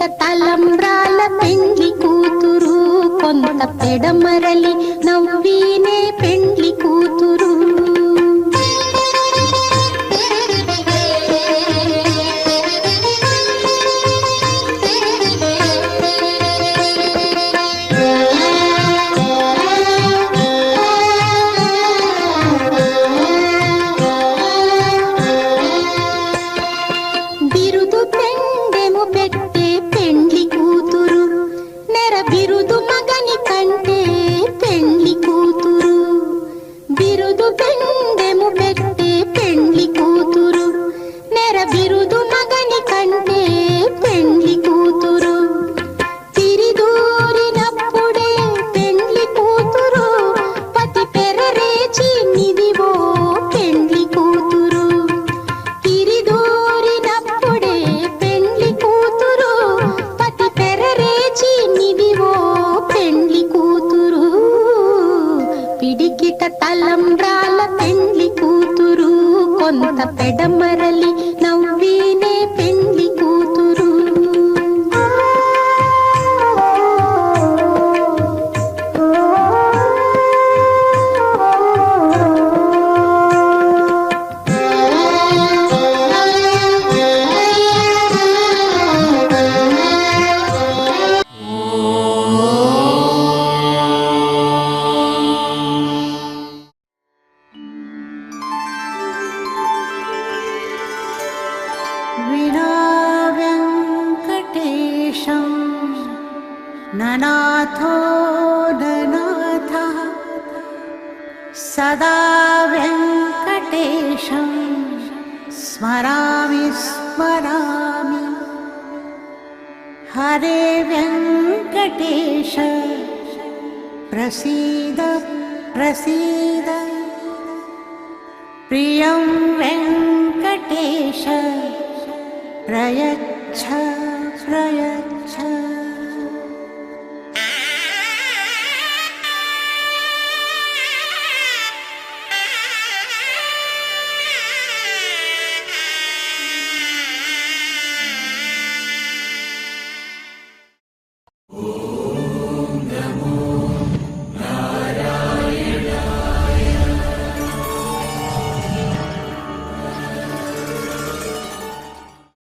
పిడికిట తలంబ్రాల పెండ్లి కూతురు కొంత పెడమరలి నవ్వీనే పెండ్లి కూతురు బిరుదు పెండెము పెట్టే పెండ్లి కూతురు నెర బిరుదు మగని కంటే పెండ్లి కూతురు బిరుదు పెండెము పెట్టే పెండ్లి కూతురు నెర బిరుదు మగని కంటే పెండ్లి కూతురు తిరిదూరినప్పుడే పెండ్లి కూతురు పతి పెరరేచి నిదివో పెండ్లి కూతురు తిరిదూరినప్పుడే పెండ్లి కూతురు పతి పెరరేచి నిదివో పెండ్లి కూతురు పిడికిట తలంబ్రాల పెండ్లి కూతురు కొంత పెడమరలి నవ్వీనే పెండ్లి కూతురు विना वेङ्कटेशं ननाथो ननाथः सदा वेङ्कटेशं स्मरामि स्मरामि हरे वेङ्कटेश प्रसीद प्रसीद प्रियं वेङ्कटेश प्रयच्छ प्रयच्छ